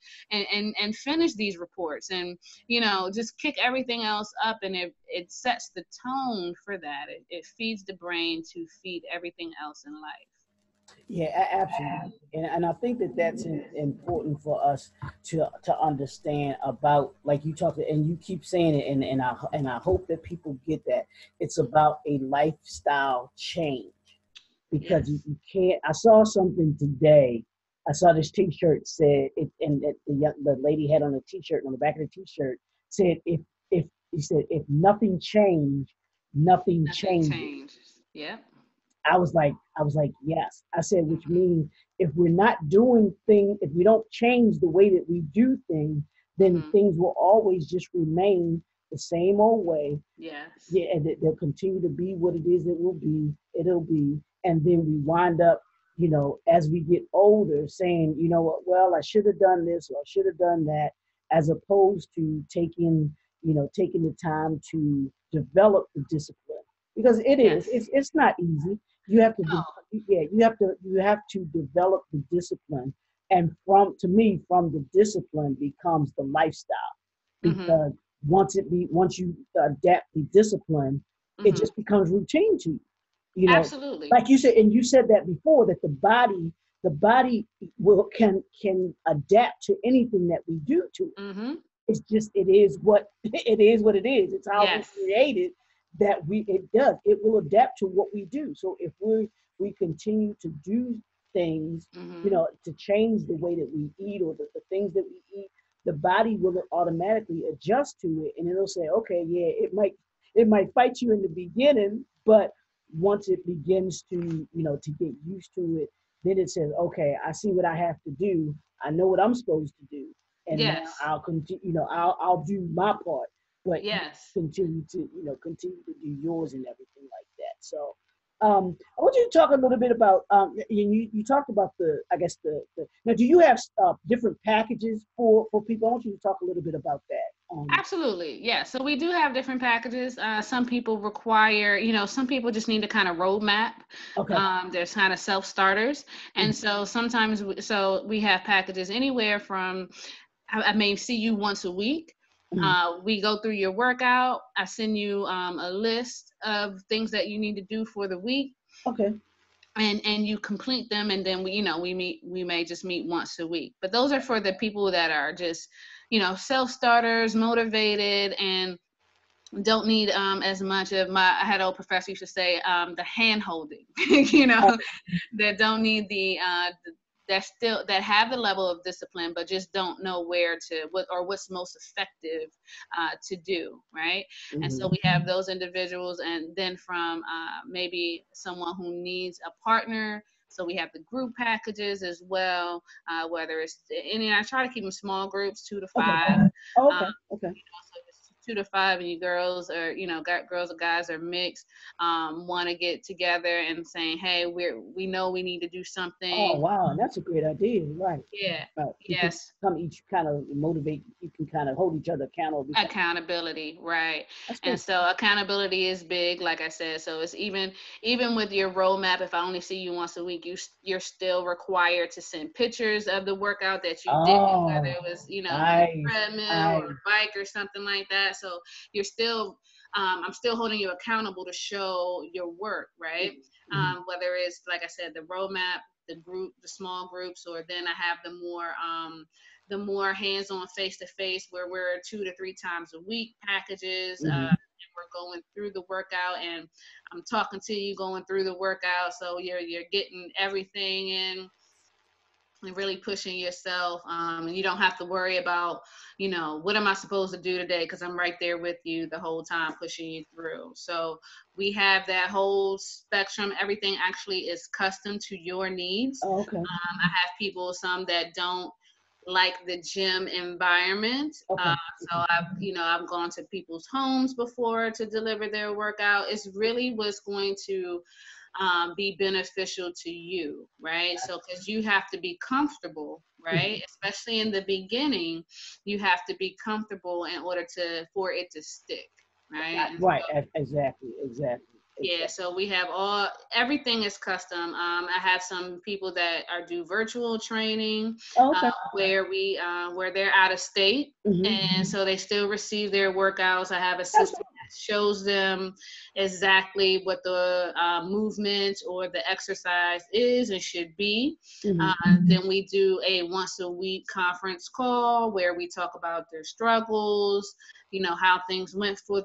finish these reports, and, you know, just kick everything else up, and it sets the tone for that. It feeds the brain to feed everything else in life. Yeah, absolutely. And I think that that's important for us to understand about, like you talked, and you keep saying it, and I hope that people get that. It's about a lifestyle change, because Yes. you can't. I saw something today. I saw this T-shirt said it, and the lady had on a T-shirt, on the back of the T-shirt said, if he said, if nothing changed, nothing Nothing changes. changes. Yep. I was like, yes. I said, which means if we're not doing things, if we don't change the way that we do things, then Mm-hmm. things will always just remain the same old way. Yes. Yeah, and they'll continue to be what it is it will be. It'll be, and then we wind up, as we get older, saying, you know what, well, I should have done this or I should have done that, as opposed to taking the time to develop the discipline, because Yes. it's not easy. You have to, No. yeah, you have to develop the discipline, and to me, from the discipline becomes the lifestyle, Mm-hmm. because once you adapt the discipline, it Mm-hmm. just becomes routine to you. You know, Absolutely. like you said, and you said that before, that the body will can adapt to anything that we do to it. Mm-hmm. It's just it is what it is what it is. It's how we Yes. created that it will adapt to what we do. So if we continue to do things, Mm-hmm. to change the way that we eat, or the things that we eat, the body will automatically adjust to it, and it'll say, okay, yeah, it might fight you in the beginning, but once it begins to get used to it, then it says, okay, I see what I have to do. I know what I'm supposed to do, and now Yes. I'll continue. I'll do my part, but you Yes. continue to do yours and everything like that. So, I want you to talk a little bit about. You talked about I guess the now. Do you have different packages for people? I want you to talk a little bit about that. Absolutely. Yeah. So we do have different packages. Some people require, you know, some people just need a kind of roadmap. Okay. There's kind of self starters. And Mhm. so sometimes, so we have packages anywhere from, I may see you once a week. Mhm. We go through your workout. I send you a list of things that you need to do for the week, Okay. and you complete them, and then we may just meet once a week. But those are for the people that are just, you know, self starters, motivated, and don't need as much of my, I had an old professor used to say, the hand holding, you know, that don't need that have the level of discipline, but just don't know what's most effective to do, right? And so Mhm. we have those individuals, and then from maybe someone who needs a partner. So we have the group packages as well, whether it's, and I try to keep them small groups, 2 to Okay. 5. Oh, Um, okay. Okay. so if it's 2 to 5 and you girls or, girls or guys or mixed, want to get together and saying, hey, we know we need to do Oh, something. wow, that's a great idea. Right. Yeah. Right. You can Yes. come each kind of motivate. You can kind of hold each other accountable. Accountability, right. That's And good. so accountability is big, like I said. So it's even with your roadmap, if I only see you once a week, you're still required to send pictures of the workout that you did, whether Oh, it was, on the nice, treadmill or nice. bike or something like that. So you're still I'm still holding you accountable to show your work, right? Mhm. Whether it's, like I said, the roadmap, the small groups, or then I have the more hands-on face-to-face where we're 2 to 3 times a week packages. Mhm. And we're going through the workout, and I'm talking to you going through the workout, so you're getting everything in and really pushing yourself. And you don't have to worry about, what am I supposed to do today? Because I'm right there with you the whole time, pushing you through. So we have that whole spectrum. Everything actually is custom to your needs. Oh, okay. I have people, some that don't like the gym environment. Okay. So I've gone to people's homes before to deliver their workout. It's really what's going to be beneficial to you, right? So, because you have to be comfortable, Mhm. right? Especially in the beginning, you have to be comfortable in order for it to stick, right? And Right. Exactly. Exactly. yeah, Exactly. so we have everything is custom. I have some people that are do virtual training, Oh, okay. where they're out of state, Hmm. and so they still receive their workouts. I have a That's system that shows them exactly what the movement or the exercise is and should be. hmm Then we do a once a week conference call where we talk about their struggles, how things went for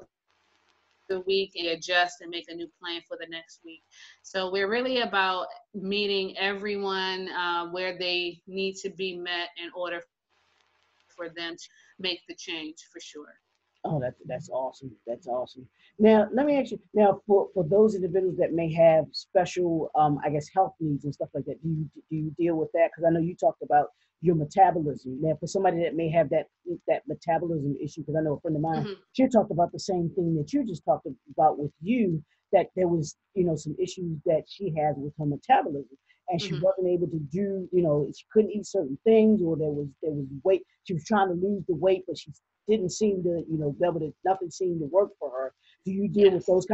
the week, and adjust and make a new plan for the next week. So we're really about meeting everyone where they need to be met in order for them to make the change for sure. Oh, that's awesome. That's awesome. Now, let me ask you. Now, for those individuals that may have special, I guess, health needs and stuff like that, do you deal with that? Because I know you talked about your metabolism. Now, for somebody that may have that metabolism issue, because I know a friend of mine, Hmm. she talked about the same thing that you just talked about with you, that there was, some issues that she has with her metabolism, and she Hmm. wasn't able to do, she couldn't eat certain things, or there was weight. She was trying to lose the weight, but she didn't seem to, be able to, nothing seemed to work for her. Do you deal with Yes.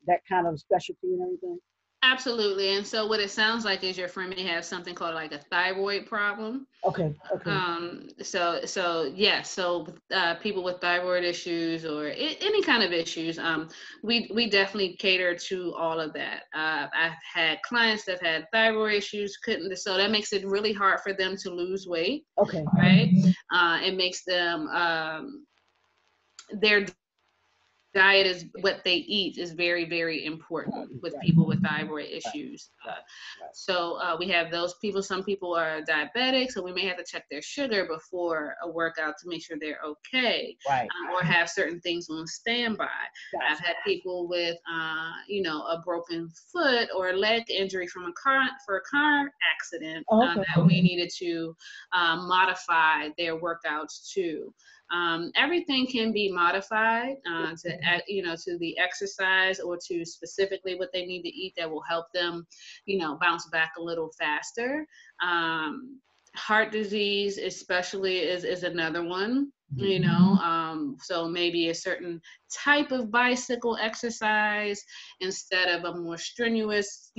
that kind of specialty and everything? Absolutely. And so what it sounds like is your friend may have something called like a thyroid problem. Okay, okay. So yes, so people with thyroid issues or any kind of issues, we definitely cater to all of that. I've had clients that had thyroid issues, couldn't, so that makes it really hard for them to lose weight, Okay. right? It makes them their diet is what they eat is very, very important with Right, people with thyroid right, issues. right, right, So we have those people. Some people are diabetic, so we may have to check their sugar before a workout to make sure they're okay, right. or have certain things on standby. I've Gotcha. had people with, a broken foot or a leg injury from a car accident Oh, okay. that we needed to modify their workouts too. Everything can be modified to the exercise or to specifically what they need to eat that will help them, bounce back a little faster. Um, Heart disease, especially, is another one. Mhm. So maybe a certain type of bicycle exercise instead of a more strenuous,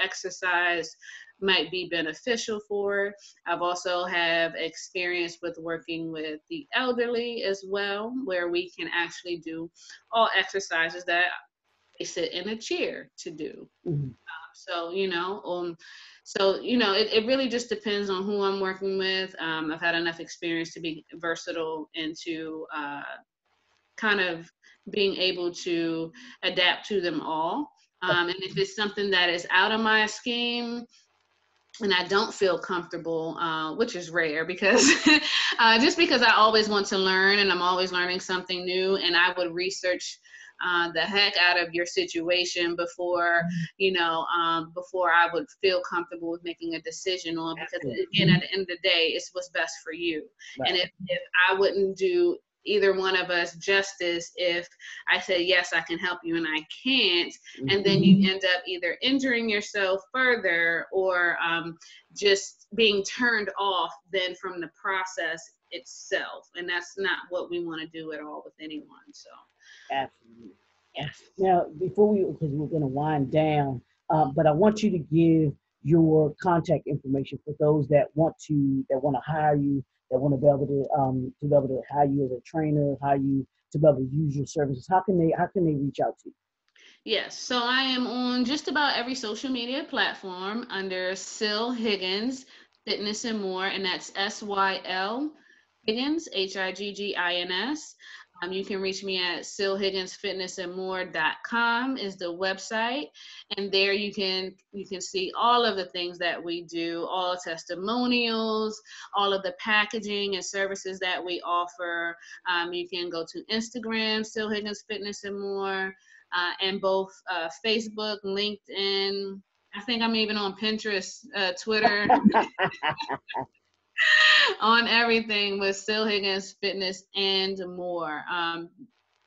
exercise might be beneficial for. I've also have experience with working with the elderly as well, where we can actually do all exercises that they sit in a chair to do. Mhm. So, it really just depends on who I'm working with. I've had enough experience to be versatile into kind of being able to adapt to them all. And if it's something that is out of my scheme, and I don't feel comfortable, which is rare because just because I always want to learn and I'm always learning something new, and I would research the heck out of your situation before I would feel comfortable with making a decision on, because Absolutely. again, at the end of the day, it's what's best for you. Right. And if I wouldn't do either one of us justice if I say, yes, I can help you and I can't. And then you end up either injuring yourself further or just being turned off then from the process itself. And that's not what we want to do at all with anyone. So. Absolutely. Now, before because we're going to wind down, but I want you to give your contact information for those that want to hire you, that want to be able to hire you as a trainer, hire you to be able to use your services. How can they reach out to you? Yes, so I am on just about every social media platform under Syl Higgins Fitness and More, and that's SYL Higgins, Higgins. You can reach me at sylhigginsfitnessandmore.com is the website, and there you can see all of the things that we do, all testimonials, all of the packaging and services that we offer. You can go to Instagram, Syl Higgins Fitness and More, and both Facebook, LinkedIn. I think I'm even on Pinterest, Twitter, on everything with Syl Higgins Fitness and More. And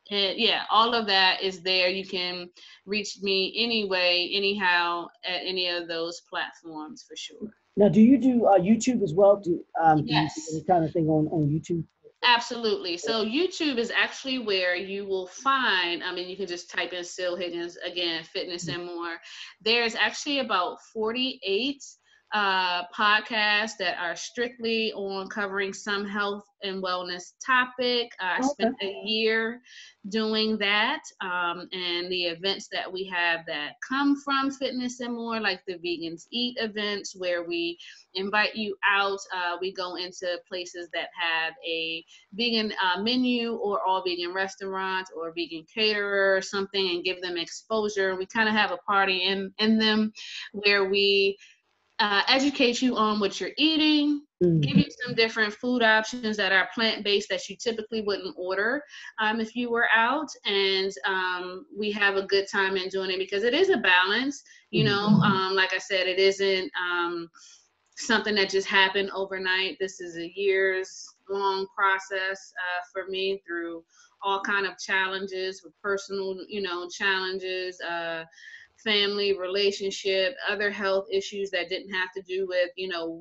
yeah, all of that is there. You can reach me anyway, anyhow, at any of those platforms for sure. Now, do you do YouTube as well? Do you do Yes. any kind of thing on YouTube? Absolutely. So YouTube is actually where you will find, I mean, you can just type in Syl Higgins, again, Fitness and More. There's actually about 48 podcasts that are strictly on covering some health and wellness topic. I spent a year doing that, and the events that we have that come from Fitness and More, like the Vegans Eat events, where we invite you out. We go into places that have a vegan menu or all vegan restaurant or vegan caterer or something and give them exposure. We kind of have a party in them where we educate you on what you're eating, give you some different food options that are plant-based that you typically wouldn't order if you were out. And we have a good time in doing it because it is a balance, you know. Like I said, it isn't something that just happened overnight. This is a years long process for me through all kind of challenges, with personal, challenges, family, relationship, other health issues that didn't have to do with,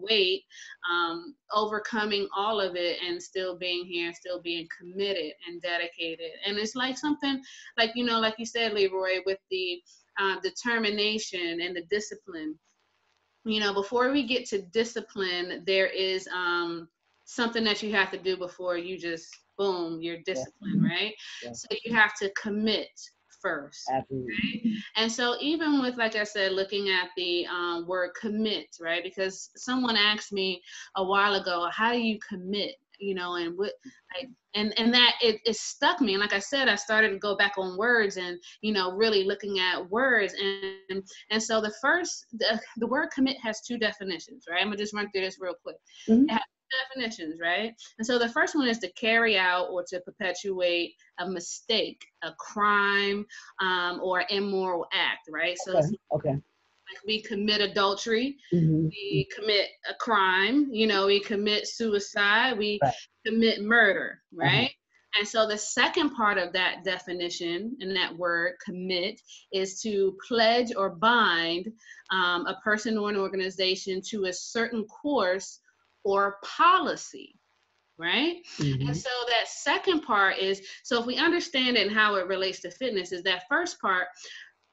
weight, overcoming all of it and still being here, still being committed and dedicated. And it's like something like, like you said, Leroy, with the determination and the discipline. Before we get to discipline, there is something that you have to do before you just, boom, you're disciplined, right? So you have to commit first. Absolutely. Right? And so even with, like I said, looking at the word commit, right? Because someone asked me a while ago, how do you commit? And what, like, and that it stuck me. And like I said, I started to go back on words and, really looking at words. And so the word commit has two definitions, right? I'm gonna just run through this real quick. It has two definitions, right? And so the first one is to carry out or to perpetuate a mistake, a crime, or immoral act, right? So it's like we commit adultery, we commit a crime, we commit suicide, we commit murder, right? And so the second part of that definition and that word commit is to pledge or bind a person or an organization to a certain course or policy, right? And so that second part is, so if we understand it and how it relates to fitness, is that first part,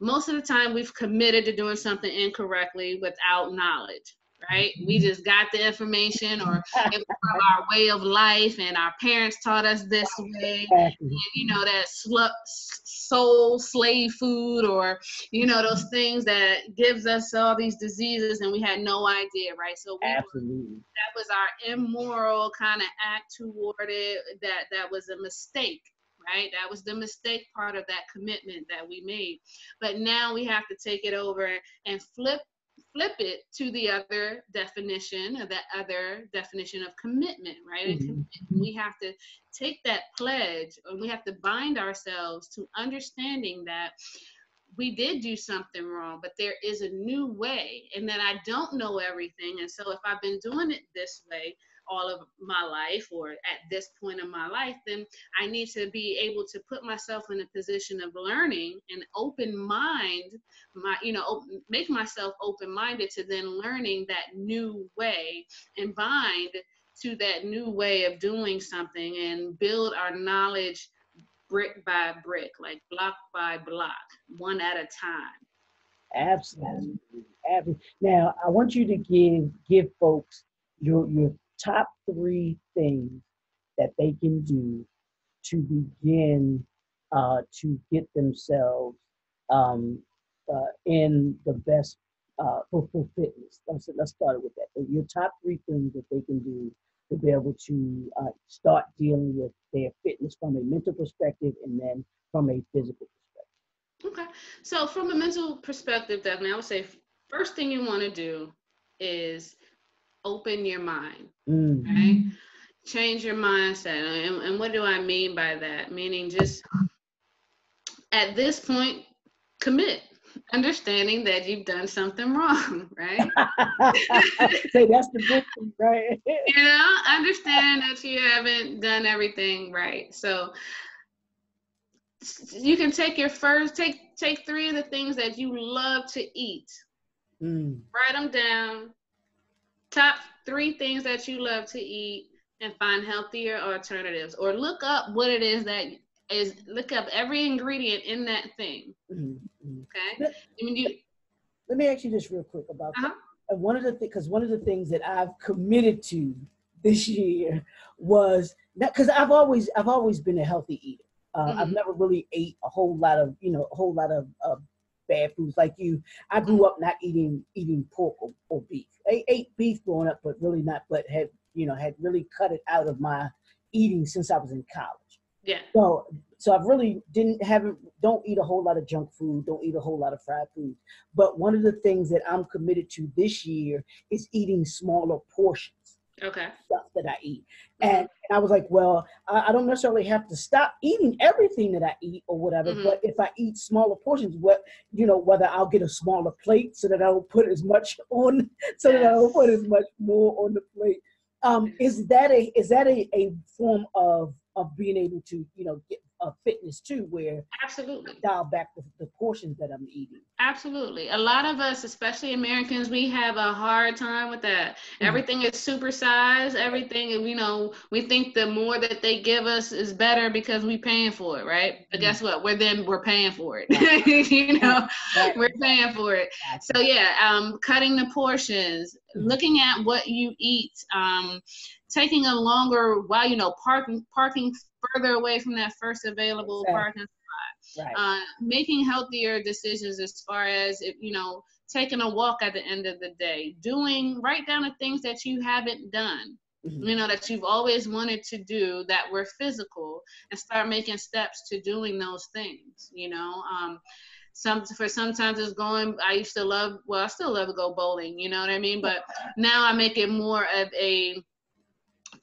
most of the time we've committed to doing something incorrectly without knowledge, right? We just got the information, or it was from our way of life and our parents taught us this way, and, that soul slave food, or, those things that gives us all these diseases and we had no idea, right? So that was our immoral kind of act toward it, that was a mistake. Right? That was the mistake part of that commitment that we made. But now we have to take it over and flip it to the other definition, or that other definition of commitment, right? And commitment, we have to take that pledge, or we have to bind ourselves to understanding that we did do something wrong, but there is a new way, and that I don't know everything. And so if I've been doing it this way all of my life or at this point in my life, then I need to be able to put myself in a position of learning and open mind, make myself open-minded to then learning that new way and bind to that new way of doing something and build our knowledge brick by brick, like block by block, one at a time. Absolutely. Now, I want you to give folks your top three things that they can do to begin to get themselves in the best for fitness. Let's start with that. Your top three things that they can do to be able to start dealing with their fitness from a mental perspective and then from a physical perspective. Okay. So from a mental perspective, definitely, I would say first thing you want to do is open your mind, right? Change your mindset. And what do I mean by that? Meaning just at this point, commit, understanding that you've done something wrong, right? Say that's the big thing, right? Understand that you haven't done everything right. So you can take take three of the things that you love to eat, write them down, top three things that you love to eat, and find healthier alternatives, or look up what it is that is, look up every ingredient in that thing. Okay. Let me ask you this real quick about that. And one of the things that I've committed to this year was that, because I've always been a healthy eater. I've never really ate a whole lot of bad foods like you. I grew up not eating pork or beef. I ate beef growing up, but really not. But had really cut it out of my eating since I was in college. Yeah. So I've really don't eat a whole lot of junk food, don't eat a whole lot of fried food. But one of the things that I'm committed to this year is eating smaller portions. Okay. Stuff that I eat. And I was like, well, I don't necessarily have to stop eating everything that I eat or whatever, but if I eat smaller portions, whether I'll get a smaller plate so that I will put as much on, that I will put as much more on the plate. Is that a form of being able to, get a fitness too, where absolutely I dial back the portions that I'm eating? Absolutely. A lot of us, especially Americans, we have a hard time with that. Everything is supersized. Everything, we think the more that they give us is better because we're paying for it, right? But guess what? We're paying for it. We're paying for it. So yeah, cutting the portions, looking at what you eat, taking a longer while, parking further away from that first available parking spot. Right. Making healthier decisions as far as taking a walk at the end of the day, write down the things that you haven't done, that you've always wanted to do that were physical, and start making steps to doing those things. Sometimes it's going. I still love to go bowling. You know what I mean? But now I make it more of a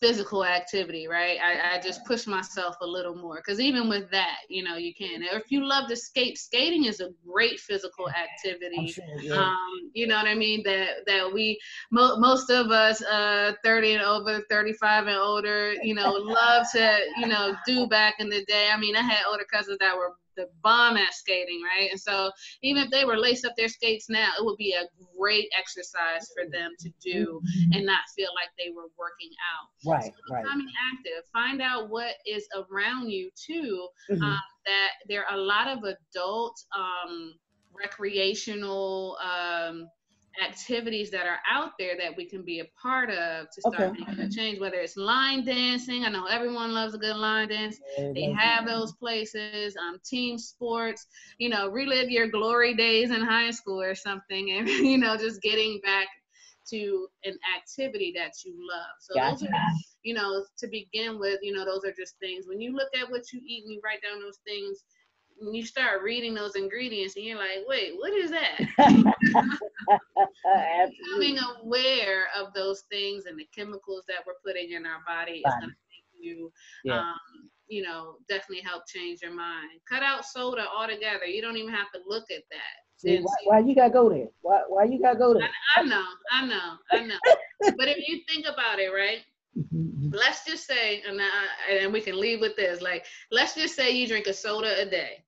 physical activity, right? I just push myself a little more, because even with that, you can. Or if you love to skating is a great physical activity. Sure, yeah. You know what I mean? That we most of us 30 and over, 35 and older, love to do back in the day. I mean, I had older cousins that were the bomb at skating, right? And so even if they were laced up their skates now, it would be a great exercise for them to do and not feel like they were working out. Right, so becoming active, find out what is around you too. That there are a lot of adult recreational activities that are out there that we can be a part of to start making a change, whether it's line dancing. I know everyone loves a good line dance. They have those places, team sports, relive your glory days in high school or something, and just getting back to an activity that you love. So those are, to begin with, those are just things. When you look at what you eat and you write down those things, when you start reading those ingredients and you're like, wait, what is that? Becoming aware of those things and the chemicals that we're putting in our body is going to make you, definitely help change your mind. Cut out soda altogether. You don't even have to look at that. See, why you gotta go there? Why you gotta go there? I know. But if you think about it, right? Mhm. Let's just say, and we can leave with this, like, let's just say you drink a soda a day.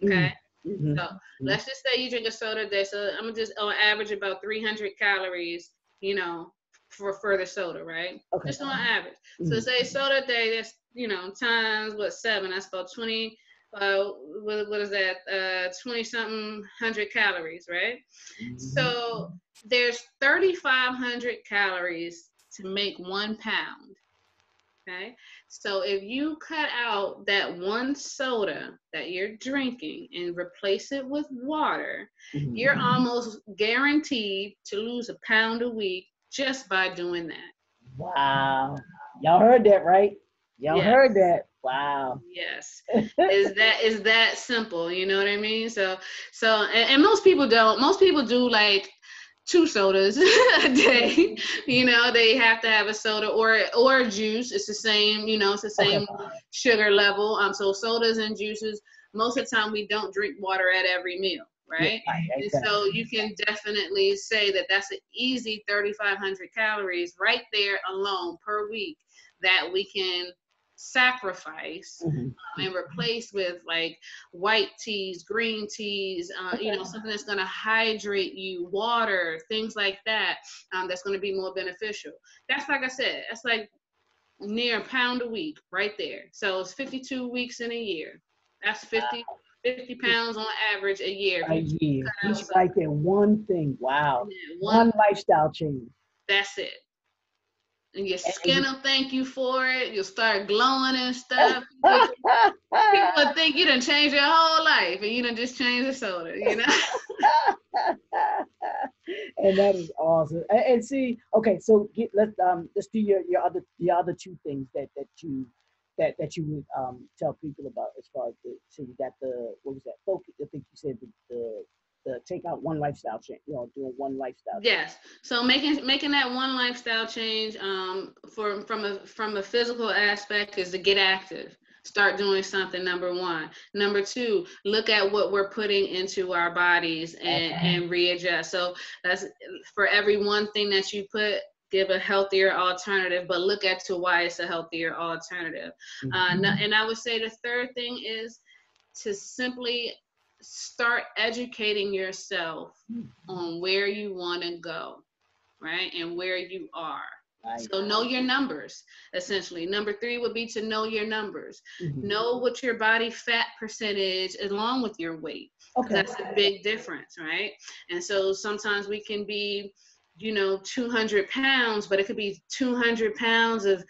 Okay. Mhm. Mhm. So let's just say you drink a soda a day. So I'm gonna just on average about 300 calories, you know, for the soda, right? Okay. Just on average. So Mhm. say soda a day, that's times what 7? That's about 20. What is that? 20 something hundred calories, right? Mhm. So there's 3,500 calories to make 1 pound. Okay. So if you cut out that one soda that you're drinking and replace it with water, you're Mhm. almost guaranteed to lose a pound a week just by doing that. Wow. Y'all heard that, right? Y'all heard Yes. that. Wow. Yes. Is that simple, you know what I mean? And most people don't. Most people do like two sodas a day. They have to have a soda or a juice. It's the same, it's the Okay. same sugar level. So sodas and juices, most of the time we don't drink water at every meal, Yeah, right? right, And so exactly. you can definitely say that that's an easy 3,500 calories right there alone per week that we can sacrifice Mhm. and replace with like white teas, green teas, Okay. something that's going to hydrate you, water, things like that, that's going to be more beneficial. That's like I said, that's like near a pound a week right there. So it's 52 weeks in a year. That's 50 pounds on average a year if A you year. cut out Just some. right there. One thing. Wow. And then One lifestyle change. that's it. And your skin And will thank you for it. You'll start glowing and stuff. People would think you done changed your whole life and you done just changed the soda. and that is awesome. And see, okay, so let's do your other two things that you would tell people about as far as so you got the what was that focus? I think you said the take out one lifestyle change, doing one lifestyle change. Yes. So making that one lifestyle change from a physical aspect is to get active. Start doing something, number one. Number two, look at what we're putting into our bodies and readjust. So that's for every one thing that you put, give a healthier alternative, but look at to why it's a healthier alternative. And I would say the third thing is to simply start educating yourself on where you want to go, right? And where you are. Right. So know your numbers, essentially. Number three would be to know your numbers. Mhm. Know what your body fat percentage along with your weight, because Okay. that's a big difference, right? And so sometimes we can be 200 pounds, but it could be 200 pounds of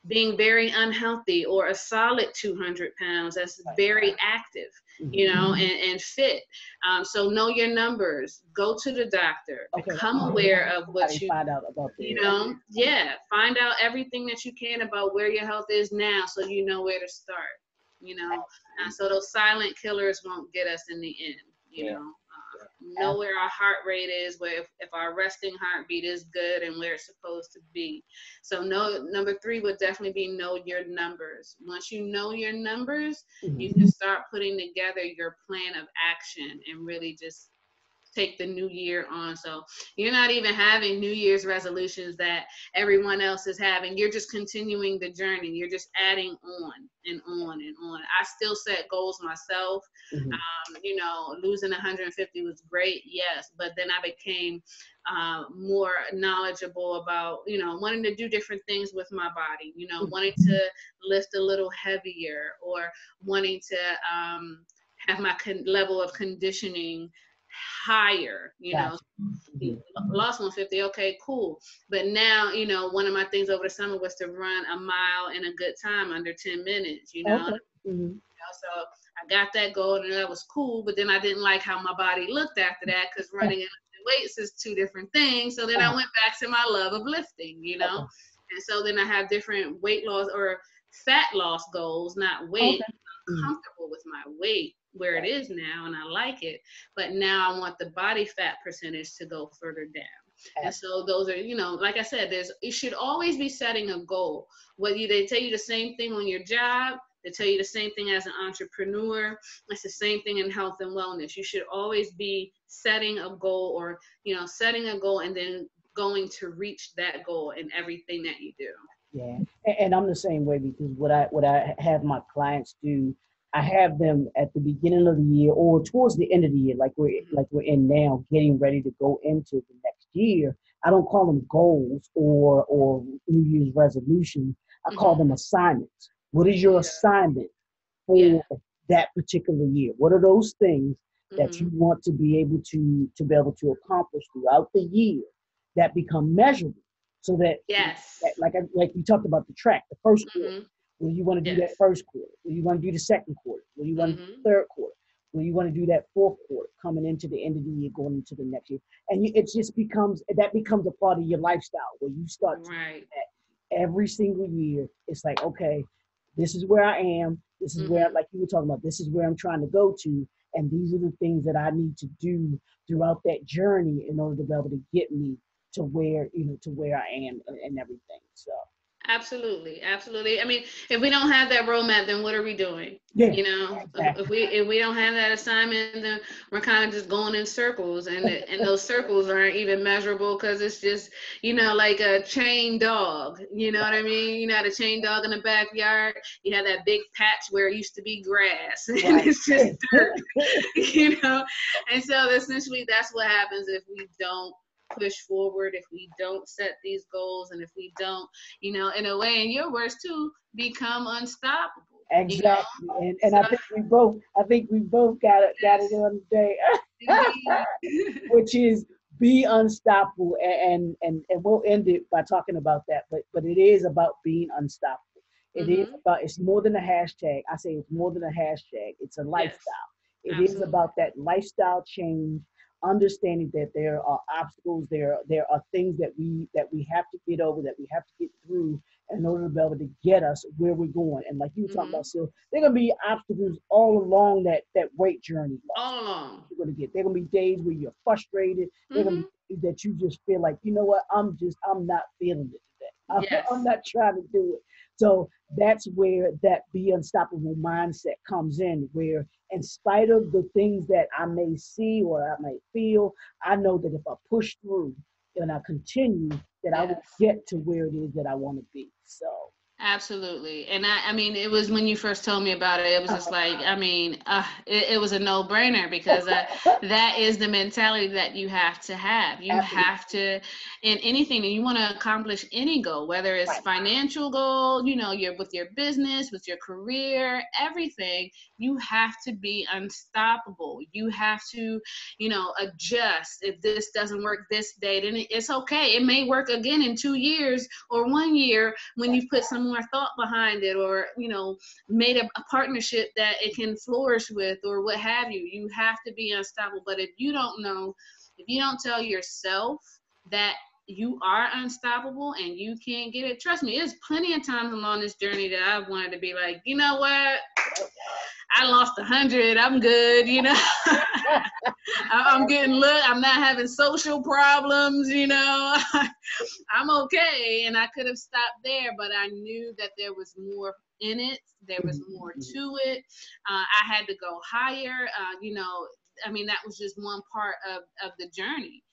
being very unhealthy, or a solid 200 pounds that's Right. very active, Mhm. and fit. So know your numbers, go to the doctor, Okay. become aware of How what they find out about the yeah, find out everything that you can about where your health is now so you know where to start, and so those silent killers won't get us in the end, yeah. know where our heart rate is, where if our resting heartbeat is good and where it's supposed to be. So number three would definitely be know your numbers. Once you know your numbers, you Mhm. can start putting together your plan of action and really just take the new year on. So you're not even having New Year's resolutions that everyone else is having. You're just continuing the journey. You're just adding on and on and on. I still set goals myself. Mhm. Losing 150 was great, yes, but then I became more knowledgeable about, wanting to do different things with my body, wanting to lift a little heavier, or wanting to have my level of conditioning higher, Gotcha. Mhm. lost 150, okay, cool. But now, one of my things over the summer was to run a mile in a good time under 10 minutes, Okay. Mhm. so I got that goal and that was cool, but then I didn't like how my body looked after that, because running and lifting weights is two different things. So then I went back to my love of lifting, Okay. and so then I have different weight loss or fat loss goals, not weight. Okay. I'm Mhm. comfortable with my weight where it Right. is now and I like it, but now I want the body fat percentage to go further down. And Absolutely. so those are, like I said, you should always be setting a goal. Whether they tell you the same thing on your job, they tell you the same thing as an entrepreneur. It's the same thing in health and wellness. You should always be setting a goal, or setting a goal and then going to reach that goal in everything that you do. Yeah, and I'm the same way because what I have my clients do, I have them at the beginning of the year or towards the end of the year, like we're in now, getting ready to go into the next year. I don't call them goals or New Year's resolutions. I call Hmm. them assignments. What is your Yeah. assignment Yeah. for that particular year? What are those things that you Hmm. want to be able to accomplish throughout the year that become measurable, so that Yes. like we talked about the track, the first quarter. Hmm. Will you want to do that Yes. first quarter? Will you want to do the second quarter? Will you want to do Hmm. the third quarter? Will you want to do that fourth quarter coming into the end of the year, going into the next year? And it just becomes a part of your lifestyle where you start to do Right. that every single year. It's like, okay, this is where I am. This is where, Hmm. like you were talking about, this is where I'm trying to go to. And these are the things that I need to do throughout that journey in order to be able to get me to where I am and everything. So, Absolutely, absolutely. I mean, if we don't have that roadmap, then what are we doing? yeah, You know, if exactly. we don't have that assignment, then we're kind of just going in circles, and those circles aren't even measurable because it's just, like a chained dog. You know what I mean? You know, the chained dog in the backyard. You have that big patch where it used to be grass, and Right. it's just dirt. you know, and so essentially that's what happens if we don't push forward, if we don't set these goals, and if we don't, in a way, in your words too, become unstoppable. Exactly. And So I think we both got it yes, on the day. indeed. Which is be unstoppable, and we'll end it by talking about that, but it is about being unstoppable. Hmm. It's more than a hashtag. I say it's more than a hashtag. It's a Yes, lifestyle. It is absolutely. about that lifestyle change, understanding that there are obstacles, there are things that we have to get over, that we have to get through in order to be able to get us where we're going. And like you were talking about, Hmm. so there are gonna be obstacles all along that weight journey. All along. You're gonna get. There are gonna be days where you're frustrated. There are gonna Hmm. be days that you just feel like, you know what, I'm not feeling it today. I'm Yes. not trying to do it. So that's where that be unstoppable mindset comes in, where in spite of the things that I may see or I may feel, I know that if I push through and I continue, that I will Yes. get to where it is that I want to be. So Absolutely. And I mean, it was when you first told me about it, it was uh, just like, I mean, it was a no brainer because that is the mentality that you have to have. You absolutely have to, in anything that you want to accomplish any goal, whether it's right. financial goal, you're with your business, with your career, everything, you have to be unstoppable. You have to, adjust. If this doesn't work this day, then it's okay. It may work again in 2 years or 1 year when you put some more thought behind it, or made a partnership that it can flourish with, or what have you. You have to be unstoppable. But if you don't tell yourself that you are unstoppable and you can't get it, trust me, there's plenty of times along this journey that I've wanted to be like, you know what, I lost 100, I'm good. I'm getting look, I'm not having social problems. I'm okay. And I could have stopped there, but I knew that there was more in it. There was more to it. I had to go higher. I mean, that was just one part of the journey,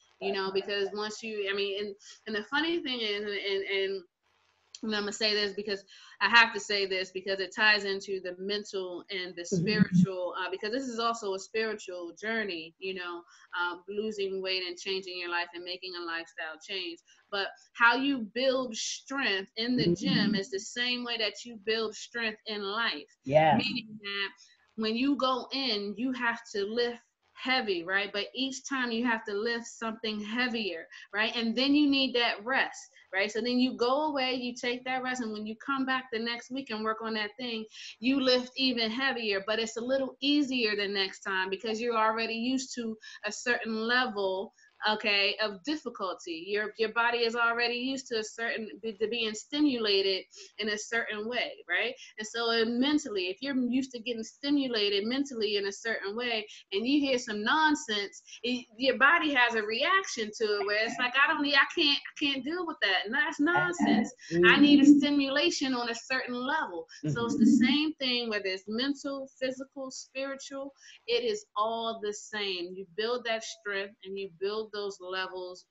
because once you, I mean, and the funny thing is, and I'm gonna say this because I have to say this because it ties into the mental and the spiritual. Because this is also a spiritual journey, losing weight and changing your life and making a lifestyle change. But how you build strength in the gym is the same way that you build strength in life. Yes. Meaning that when you go in, you have to lift heavy, right? But each time you have to lift something heavier, right? And then you need that rest, right? So then you go away, you take that rest, and when you come back the next week and work on that thing, you lift even heavier, but it's a little easier the next time because you're already used to a certain level, okay, of difficulty. Your body is already used to to being stimulated in a certain way, right? And so mentally, if you're used to getting stimulated mentally in a certain way and you hear some nonsense, your body has a reaction to it where it's like, I can't deal with that, and that's nonsense. I need a stimulation on a certain level. So it's the same thing, whether it's mental, physical, spiritual. It is all the same. You build that strength and you build those levels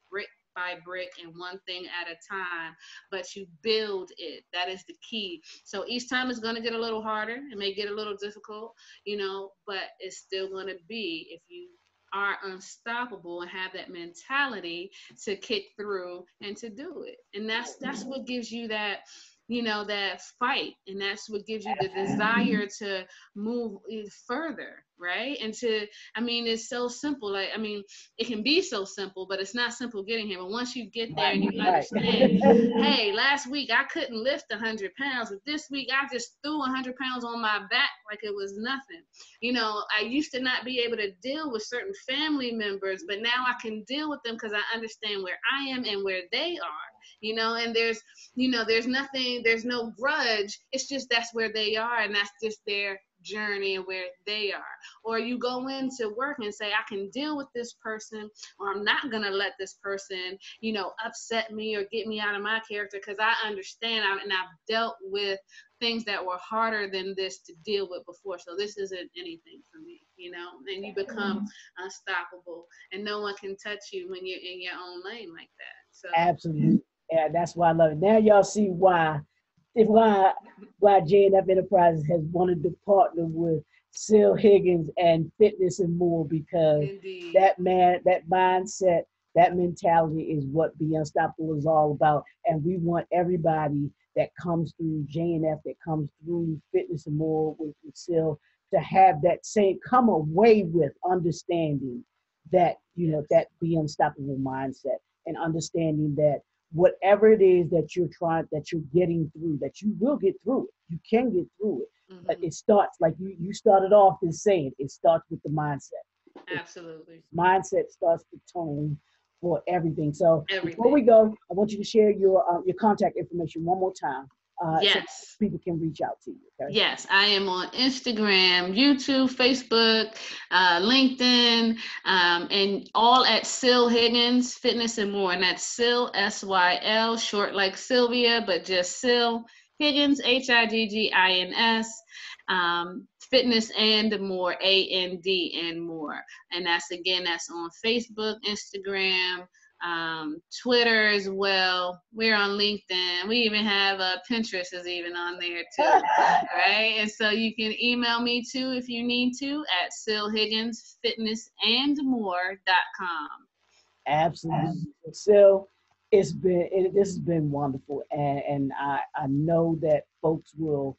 by brick and one thing at a time, but you build it. That is the key. So each time it's going to get a little harder. It may get a little difficult, but it's still going to be, if you are unstoppable and have that mentality to kick through and to do it. And that's what gives you that, that fight. And that's what gives you the desire to move further, right? It's so simple. Like, it can be so simple, but it's not simple getting here. But once you get there and you understand, hey, last week I couldn't lift 100 pounds, but this week I just threw 100 pounds on my back like it was nothing. I used to not be able to deal with certain family members, but now I can deal with them because I understand where I am and where they are. And there's nothing, there's no grudge. It's just that's where they are, and that's just their journey and where they are. Or you go into work and say, I can deal with this person, or I'm not gonna let this person, upset me or get me out of my character, because I understand and I've dealt with things that were harder than this to deal with before. So this isn't anything for me, and you become unstoppable, and no one can touch you when you're in your own lane like that. So absolutely. Yeah, that's why I love it. Now y'all see why JNF Enterprises has wanted to partner with Syl Higgins and Fitness and More, because indeed, that mindset, that mentality is what Be Unstoppable is all about. And we want everybody that comes through JNF, that comes through Fitness and More with Syl, to have that same, come away with understanding that, that Be Unstoppable mindset, and understanding that whatever it is that you're getting through, that you will get through it. You can get through it. But it starts, like you started off in saying, it starts with the mindset. Absolutely. Mindset starts the tone for everything. So before we go, I want you to share your contact information one more time. Yes. So people can reach out to you. Okay? Yes, I am on Instagram, YouTube, Facebook, LinkedIn, and all at Syl Higgins Fitness and More. And that's Syl, SYL, short like Sylvia, but just Syl Higgins, HIGGINS, Fitness and More, AND and More. And that's on Facebook, Instagram, Twitter as well. We're on LinkedIn. We even have Pinterest is even on there too, right? And so you can email me too if you need to at sylhigginsfitnessandmore.com. Absolutely. So this has been wonderful, and I know that folks will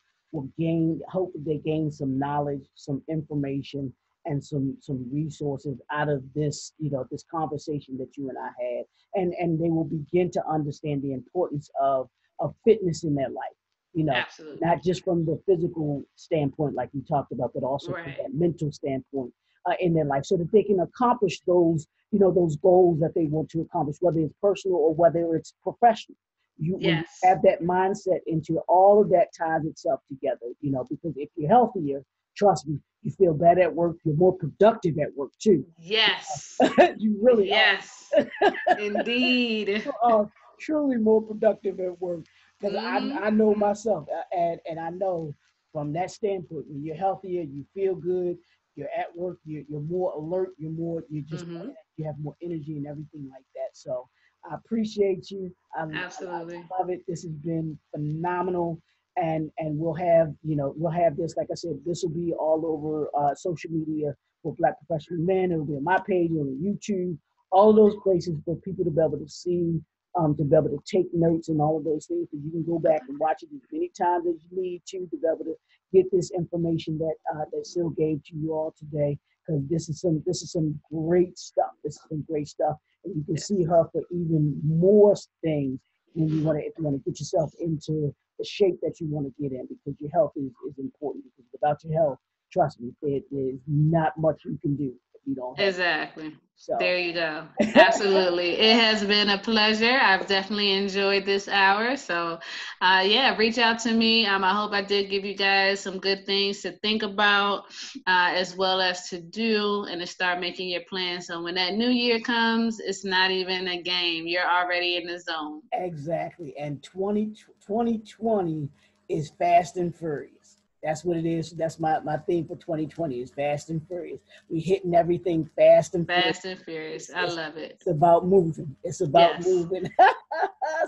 hopefully they gain some knowledge, some information, and some resources out of this, this conversation that you and I had, and they will begin to understand the importance of fitness in their life. Absolutely. Not just from the physical standpoint like we talked about, but also from that mental standpoint in their life, so that they can accomplish those, those goals that they want to accomplish, whether it's personal or whether it's professional. When you have that mindset into all of that, ties itself together, because if you're healthier, trust me, you feel better at work, you're more productive at work too. Yes. You really are. Indeed. You are truly more productive at work. Because I know myself, and I know from that standpoint, when you're healthier, you feel good, you're at work, you're more alert, you just you have more energy and everything like that. So I appreciate you. Absolutely. I love it. This has been phenomenal. And we'll have this, like I said, this will be all over social media for Black Professional Men. It'll be on my page, on YouTube, all of those places for people to be able to see, to be able to take notes and all of those things. So you can go back and watch it as many times as you need to be able to get this information that Syl gave to you all today. Because this is some great stuff. This is some great stuff, and you can see her for even more things when you want to, if you want to get yourself into the shape that you want to get in, because your health is important. Because without your health, trust me, there's not much you can do if you don't have exactly. So there you go. Absolutely. It has been a pleasure. I've definitely enjoyed this hour. So reach out to me. I hope I did give you guys some good things to think about, as well as to do, and to start making your plans. So when that new year comes, it's not even a game. You're already in the zone. Exactly. And 2020 is fast and furious. That's what it is. That's my theme for 2020 is fast and furious. We hitting everything fast and furious. Fast and Furious. I love it. It's about moving. It's about Yes. moving.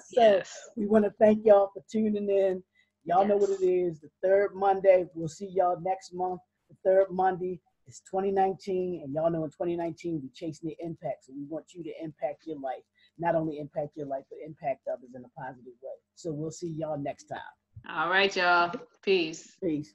So Yes. we want to thank y'all for tuning in. Y'all know what it Yes. is. The third Monday. We'll see y'all next month. The third Monday is 2019. And y'all know in 2019, we're chasing the impact. So we want you to impact your life. Not only impact your life, but impact others in a positive way. So we'll see y'all next time. All right, y'all. Peace. Peace.